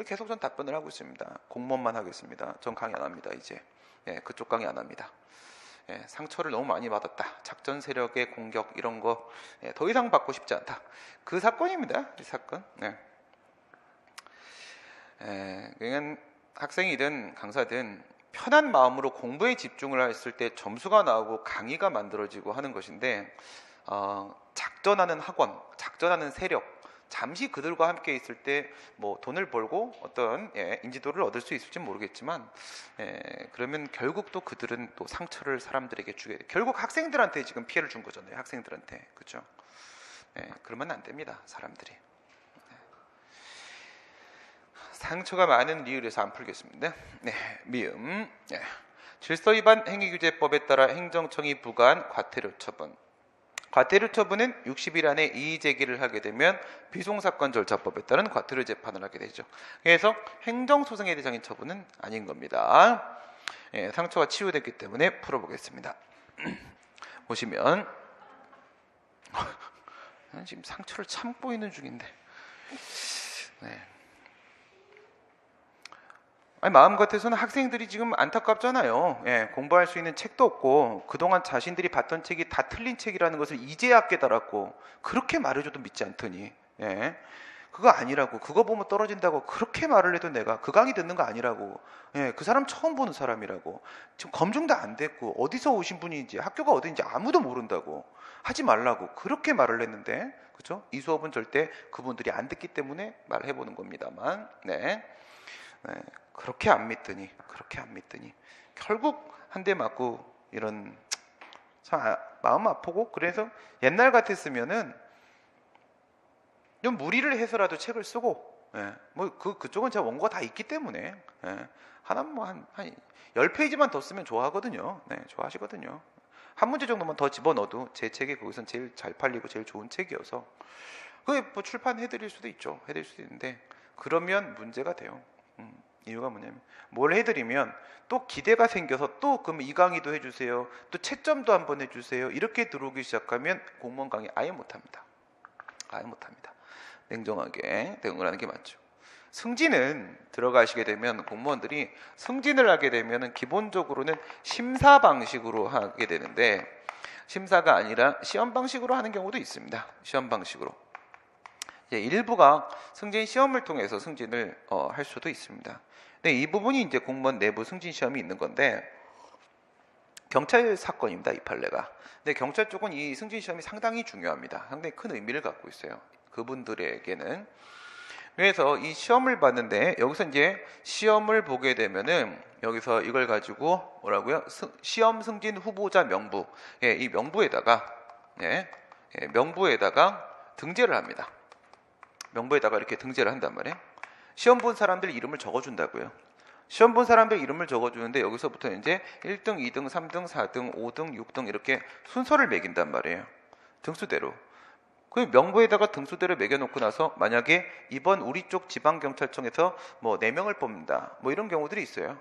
S1: 계속 전 답변을 하고 있습니다. 공무원만 하겠습니다. 전 강의 안 합니다. 이제 그쪽 강의 안 합니다. 상처를 너무 많이 받았다. 작전 세력의 공격 이런 거 더 이상 받고 싶지 않다. 그 사건입니다. 이 사건. 그냥 학생이든 강사든 편한 마음으로 공부에 집중을 했을 때 점수가 나오고 강의가 만들어지고 하는 것인데 작전하는 학원, 작전하는 세력 잠시 그들과 함께 있을 때 뭐 돈을 벌고 어떤 인지도를 얻을 수 있을지 모르겠지만 그러면 결국 또 그들은 또 상처를 사람들에게 주게 돼. 결국 학생들한테 지금 피해를 준 거잖아요. 학생들한테. 그렇죠? 그러면 안 됩니다. 사람들이. 상처가 많은 리을에서 안 풀겠습니다. 미음. 질서위반 행위규제법에 따라 행정청이 부과한 과태료 처분. 과태료 처분은 60일 안에 이의 제기를 하게 되면 비송사건 절차법에 따른 과태료 재판을 하게 되죠. 그래서 행정소송의 대상인 처분은 아닌 겁니다. 상처가 치유됐기 때문에 풀어보겠습니다. 보시면 지금 상처를 참고 있는 중인데 마음 같아서는 학생들이 지금 안타깝잖아요. 공부할 수 있는 책도 없고 그동안 자신들이 봤던 책이 다 틀린 책이라는 것을 이제야 깨달았고 그렇게 말해줘도 믿지 않더니 그거 아니라고. 그거 보면 떨어진다고 그렇게 말을 해도 내가 그 강의 듣는 거 아니라고. 예, 그 사람 처음 보는 사람이라고. 지금 검증도 안 됐고 어디서 오신 분인지 학교가 어딘지 아무도 모른다고. 하지 말라고 그렇게 말을 했는데, 그렇죠? 이 수업은 절대 그분들이 안 듣기 때문에 말해보는 겁니다만, 네. 네, 그렇게 안 믿더니 결국 한 대 맞고 이런, 참 마음 아프고. 그래서 옛날 같았으면은 좀 무리를 해서라도 책을 쓰고, 예, 뭐 그쪽은 제가 원고가 다 있기 때문에, 예, 하나 뭐 한 10페이지만 더 쓰면 좋아하거든요. 네, 좋아하시거든요. 한 문제 정도만 더 집어넣어도 제 책이 거기선 제일 잘 팔리고 제일 좋은 책이어서 그게 뭐 출판해드릴 수도 있죠. 해드릴 수도 있는데, 그러면 문제가 돼요. 이유가 뭐냐면, 뭘 해드리면 또 기대가 생겨서 또 그럼 이 강의도 해주세요, 또 채점도 한번 해주세요, 이렇게 들어오기 시작하면 공무원 강의 아예 못합니다. 아예 못합니다. 냉정하게 대응을 하는 게 맞죠. 승진은 들어가시게 되면, 공무원들이 승진을 하게 되면 기본적으로는 심사 방식으로 하게 되는데, 심사가 아니라 시험 방식으로 하는 경우도 있습니다. 시험 방식으로. 일부가 승진 시험을 통해서 승진을 할 수도 있습니다. 근데 이 부분이 이제 공무원 내부 승진 시험이 있는 건데, 경찰 사건입니다, 이 판례가. 근데 경찰 쪽은 이 승진 시험이 상당히 중요합니다. 상당히 큰 의미를 갖고 있어요, 그분들에게는. 그래서 이 시험을 봤는데, 여기서 이제 시험을 보게 되면은 여기서 이걸 가지고 뭐라고요? 시험 승진 후보자 명부. 예, 이 명부에다가, 명부에다가 등재를 합니다. 명부에다가 이렇게 등재를 한단 말이에요. 시험 본 사람들 이름을 적어준다고요. 시험 본 사람들 이름을 적어주는데, 여기서부터 이제 1등, 2등, 3등, 4등, 5등, 6등 이렇게 순서를 매긴단 말이에요. 등수대로. 그 명부에다가 등수대를 매겨놓고 나서, 만약에 이번 우리 쪽 지방경찰청에서 뭐 4명을 뽑는다, 뭐 이런 경우들이 있어요.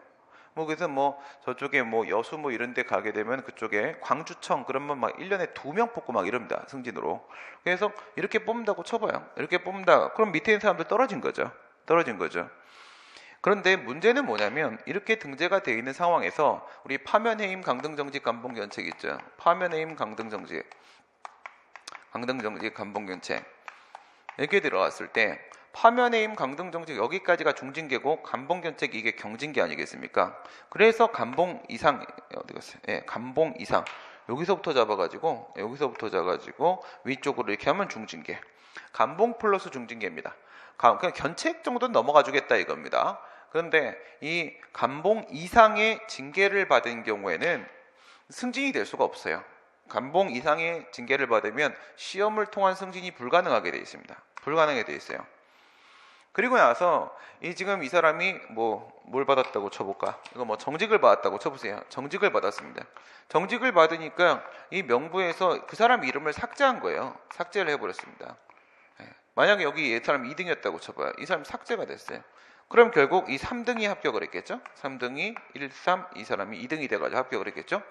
S1: 뭐 그래서 뭐 저쪽에 뭐 여수 뭐 이런 데 가게 되면 그쪽에 광주청, 그러면 막 1년에 2명 뽑고 막 이럽니다, 승진으로. 그래서 이렇게 뽑는다고 쳐봐요. 이렇게 뽑는다. 그럼 밑에 있는 사람들 떨어진 거죠. 그런데 문제는 뭐냐면, 이렇게 등재가 되어 있는 상황에서 우리 파면해임 강등정직 감봉견책 있죠. 파면해임 강등정직 감봉견책 이렇게 들어왔을 때, 파면해임 강등정직 여기까지가 중징계고 감봉견책이 이게 경징계 아니겠습니까? 그래서 감봉 이상, 어디 갔어요? 예, 감봉 이상 여기서부터 잡아가지고 위쪽으로 이렇게 하면 중징계. 감봉 플러스 중징계입니다. 그냥 견책 정도는 넘어가 주겠다 이겁니다. 그런데 이 감봉 이상의 징계를 받은 경우에는 승진이 될 수가 없어요. 감봉 이상의 징계를 받으면 시험을 통한 승진이 불가능하게 되어 있습니다. 불가능하게 되어 있어요. 그리고 나서 지금 이 사람이 뭘 받았다고 쳐볼까? 이거 뭐 정직을 받았다고 쳐보세요. 정직을 받았습니다. 정직을 받으니까 이 명부에서 그 사람 이름을 삭제한 거예요. 삭제를 해버렸습니다. 만약에 여기 이 사람 2등이었다고 쳐봐요. 이 사람 삭제가 됐어요. 그럼 결국 이 3등이 합격을 했겠죠? 3등이 1, 3, 이 사람이 2등이 돼가지고 합격을 했겠죠?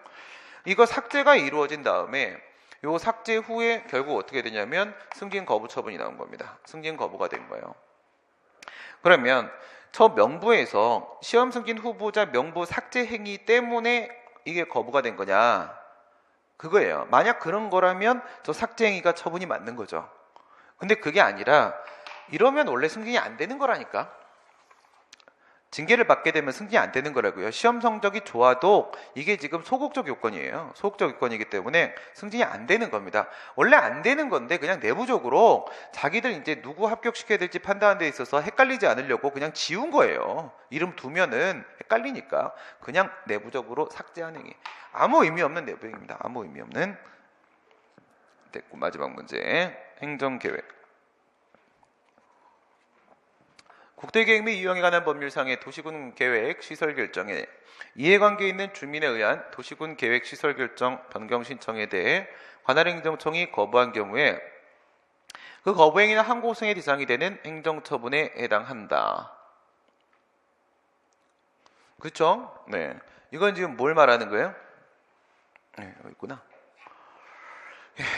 S1: 이거 삭제가 이루어진 다음에 요 삭제 후에 결국 어떻게 되냐면 승진 거부 처분이 나온 겁니다. 승진 거부가 된 거예요. 그러면 저 명부에서 시험 승진 후보자 명부 삭제 행위 때문에 이게 거부가 된 거냐, 그거예요. 만약 그런 거라면 저 삭제 행위가 처분이 맞는 거죠. 근데 그게 아니라, 이러면 원래 승진이 안 되는 거라니까. 징계를 받게 되면 승진이 안 되는 거라고요. 시험 성적이 좋아도 이게 지금 소극적 요건이에요. 소극적 요건이기 때문에 승진이 안 되는 겁니다. 원래 안 되는 건데, 그냥 내부적으로 자기들 이제 누구 합격시켜야 될지 판단하는 데 있어서 헷갈리지 않으려고 그냥 지운 거예요. 이름 두면은 헷갈리니까 그냥 내부적으로 삭제하는 게 아무 의미 없는 내부행위입니다. 아무 의미 없는. 됐고, 마지막 문제. 행정계획. 국토계획 및 이용에 관한 법률상의 도시군 계획 시설 결정에 이해관계 있는 주민에 의한 도시군 계획 시설 결정 변경 신청에 대해 관할 행정청이 거부한 경우에 그 거부 행위는 항고성의 대상이 되는 행정처분에 해당한다. 그렇죠? 네. 이건 지금 뭘 말하는 거예요? 네, 여기 있구나.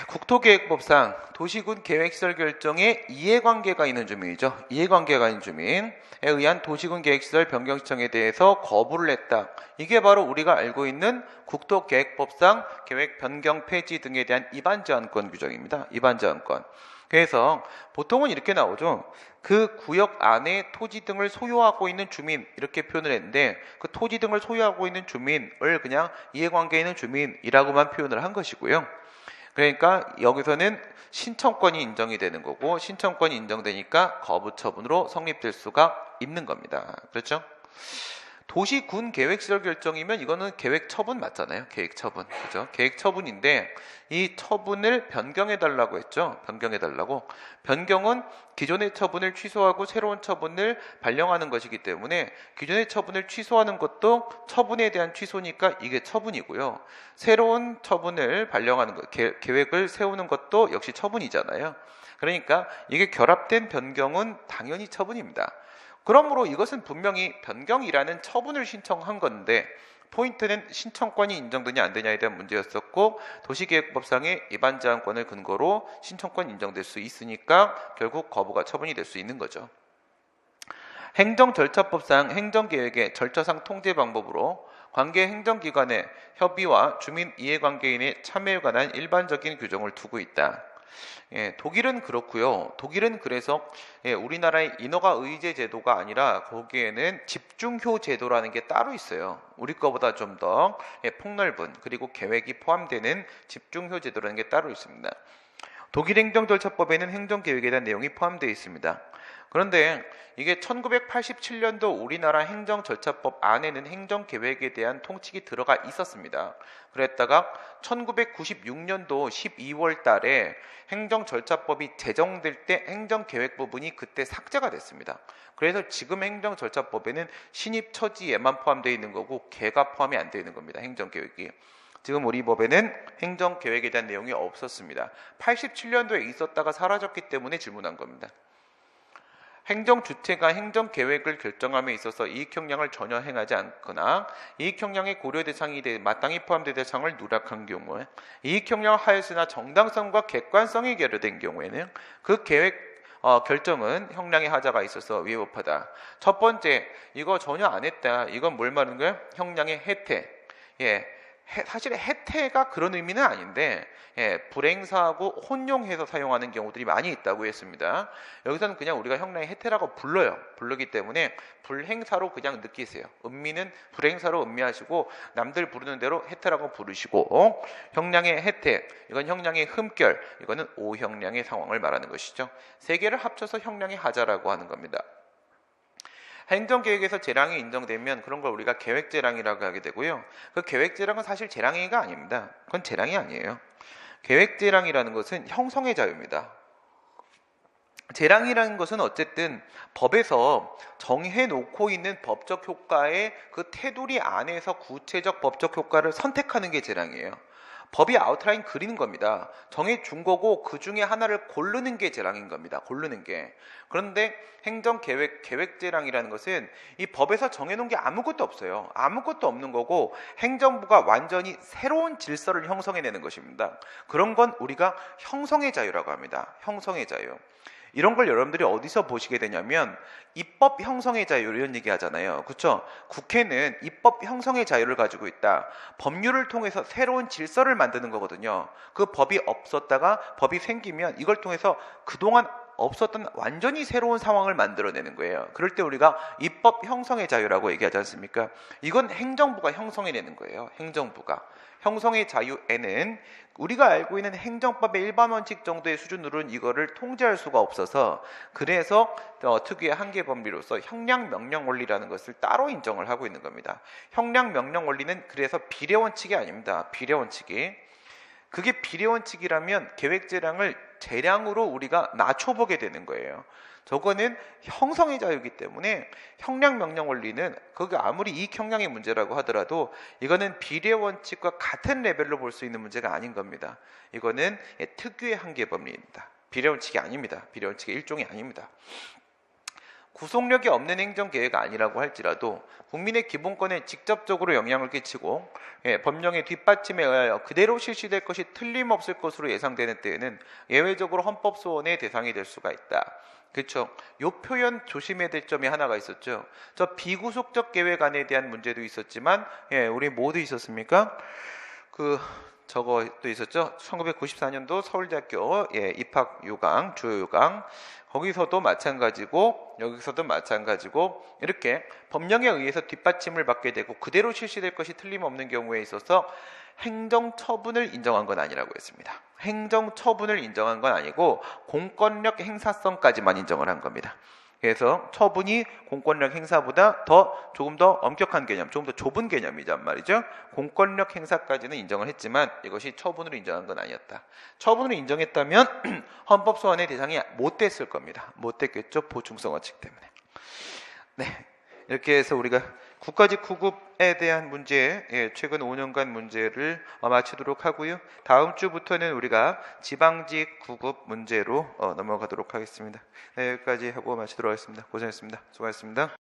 S1: 국토계획법상 도시군 계획시설 결정에 이해관계가 있는 주민이죠. 이해관계가 있는 주민에 의한 도시군 계획시설 변경 신청에 대해서 거부를 했다. 이게 바로 우리가 알고 있는 국토계획법상 계획 변경 폐지 등에 대한 위반 제한권 규정입니다. 위반 제한권. 그래서 보통은 이렇게 나오죠. 그 구역 안에 토지 등을 소유하고 있는 주민 이렇게 표현을 했는데 그 토지 등을 소유하고 있는 주민을 그냥 이해관계에 있는 주민이라고만 표현을 한 것이고요. 그러니까 여기서는 신청권이 인정이 되는 거고 신청권이 인정되니까 거부 처분으로 성립될 수가 있는 겁니다. 그렇죠? 도시 군 계획 시설 결정이면 이거는 계획 처분 맞잖아요. 계획 처분. 그죠? 계획 처분인데 이 처분을 변경해 달라고 했죠. 변경해 달라고. 변경은 기존의 처분을 취소하고 새로운 처분을 발령하는 것이기 때문에 기존의 처분을 취소하는 것도 처분에 대한 취소니까 이게 처분이고요. 새로운 처분을 발령하는 것, 계획을 세우는 것도 역시 처분이잖아요. 그러니까 이게 결합된 변경은 당연히 처분입니다. 그러므로 이것은 분명히 변경이라는 처분을 신청한 건데 포인트는 신청권이 인정되냐 안 되냐에 대한 문제였었고 도시계획법상의 위반제한권을 근거로 신청권이 인정될 수 있으니까 결국 거부가 처분이 될 수 있는 거죠. 행정절차법상 행정계획의 절차상 통제 방법으로 관계 행정기관의 협의와 주민 이해관계인의 참여에 관한 일반적인 규정을 두고 있다. 독일은 그렇고요. 독일은 그래서 우리나라의 인허가 의제 제도가 아니라 거기에는 집중효 제도라는 게 따로 있어요. 우리 거보다 좀 더 폭넓은 그리고 계획이 포함되는 집중효 제도라는 게 따로 있습니다. 독일 행정절차법에는 행정계획에 대한 내용이 포함되어 있습니다. 그런데 이게 1987년도 우리나라 행정절차법 안에는 행정계획에 대한 통칙이 들어가 있었습니다. 그랬다가 1996년도 12월 달에 행정절차법이 제정될 때 행정계획 부분이 그때 삭제가 됐습니다. 그래서 지금 행정절차법에는 신입처지에만 포함되어 있는 거고 개가 포함이 안 되어 있는 겁니다. 행정계획이. 지금 우리 법에는 행정계획에 대한 내용이 없었습니다. 87년도에 있었다가 사라졌기 때문에 질문한 겁니다. 행정주체가 행정계획을 결정함에 있어서 이익형량을 전혀 행하지 않거나 이익형량의 고려 대상이 마땅히 포함된 대상을 누락한 경우에 이익형량을 하였으나 정당성과 객관성이 결여된 경우에는 그 계획 결정은 형량의 하자가 있어서 위법하다. 첫 번째, 이거 전혀 안 했다. 이건 뭘 말하는 거예요? 형량의 혜택. 사실 혜택가 그런 의미는 아닌데 불행사하고 혼용해서 사용하는 경우들이 많이 있다고 했습니다. 여기서는 그냥 우리가 형량의 혜택이라고 부르기 때문에 불행사로 그냥 느끼세요. 음미는 불행사로 음미하시고 남들 부르는 대로 혜택이라고 부르시고 형량의 혜택, 이건 형량의 흠결, 이거는 오형량의 상황을 말하는 것이죠. 세 개를 합쳐서 형량의 하자라고 하는 겁니다. 행정계획에서 재량이 인정되면 그런 걸 우리가 계획재량이라고 하게 되고요. 그 계획재량은 사실 재량행위가 아닙니다. 그건 재량이 아니에요. 계획재량이라는 것은 형성의 자유입니다. 재량이라는 것은 어쨌든 법에서 정해놓고 있는 법적 효과의 그 테두리 안에서 구체적 법적 효과를 선택하는 게 재량이에요. 법이 아웃라인 그리는 겁니다. 정해준 거고 그 중에 하나를 고르는 게 재량인 겁니다. 고르는 게. 그런데 계획재량이라는 것은 이 법에서 정해놓은 게 아무것도 없어요. 아무것도 없는 거고 행정부가 완전히 새로운 질서를 형성해내는 것입니다. 그런 건 우리가 형성의 자유라고 합니다. 형성의 자유. 이런 걸 여러분들이 어디서 보시게 되냐면 입법 형성의 자유 이런 얘기 하잖아요. 그렇죠? 국회는 입법 형성의 자유를 가지고 있다. 법률을 통해서 새로운 질서를 만드는 거거든요. 그 법이 없었다가 법이 생기면 이걸 통해서 그동안 없었던 완전히 새로운 상황을 만들어내는 거예요. 그럴 때 우리가 입법 형성의 자유라고 얘기하지 않습니까? 이건 행정부가 형성해내는 거예요. 행정부가. 형성의 자유에는 우리가 알고 있는 행정법의 일반 원칙 정도의 수준으로는 이거를 통제할 수가 없어서 그래서 특유의 한계 법리로서 형량 명령 원리라는 것을 따로 인정을 하고 있는 겁니다. 형량 명령 원리는 그래서 비례 원칙이 아닙니다. 비례 원칙이. 그게 비례 원칙이라면 계획재량을 재량으로 우리가 낮춰보게 되는 거예요. 저거는 형성의 자유이기 때문에 형량 명령 원리는 그게 아무리 이익형량의 문제라고 하더라도 이거는 비례 원칙과 같은 레벨로 볼 수 있는 문제가 아닌 겁니다. 이거는 특유의 한계 법리입니다. 비례 원칙이 아닙니다. 비례 원칙의 일종이 아닙니다. 구속력이 없는 행정계획이 아니라고 할지라도 국민의 기본권에 직접적으로 영향을 끼치고 법령의 뒷받침에 의하여 그대로 실시될 것이 틀림없을 것으로 예상되는 때에는 예외적으로 헌법소원의 대상이 될 수가 있다. 그렇죠. 요 표현 조심해야 될 점이 하나가 있었죠. 저 비구속적 계획안에 대한 문제도 있었지만 우리 모두 있었습니까? 저거 또 있었죠. 1994년도 서울대학교 입학 요강, 주요 요강. 거기서도 마찬가지고 여기서도 마찬가지고 이렇게 법령에 의해서 뒷받침을 받게 되고 그대로 실시될 것이 틀림없는 경우에 있어서 행정처분을 인정한 건 아니라고 했습니다. 행정처분을 인정한 건 아니고 공권력 행사성까지만 인정을 한 겁니다. 그래서 처분이 공권력 행사보다 조금 더 엄격한 개념, 조금 더 좁은 개념이란 말이죠. 공권력 행사까지는 인정을 했지만 이것이 처분으로 인정한 건 아니었다. 처분으로 인정했다면 헌법 소원의 대상이 못 됐을 겁니다. 못 됐겠죠. 보충성 원칙 때문에. 네, 이렇게 해서 우리가 국가직 구급에 대한 문제, 최근 5년간 문제를 마치도록 하고요. 다음 주부터는 우리가 지방직 구급 문제로 넘어가도록 하겠습니다. 네, 여기까지 하고 마치도록 하겠습니다. 고생했습니다. 수고하셨습니다.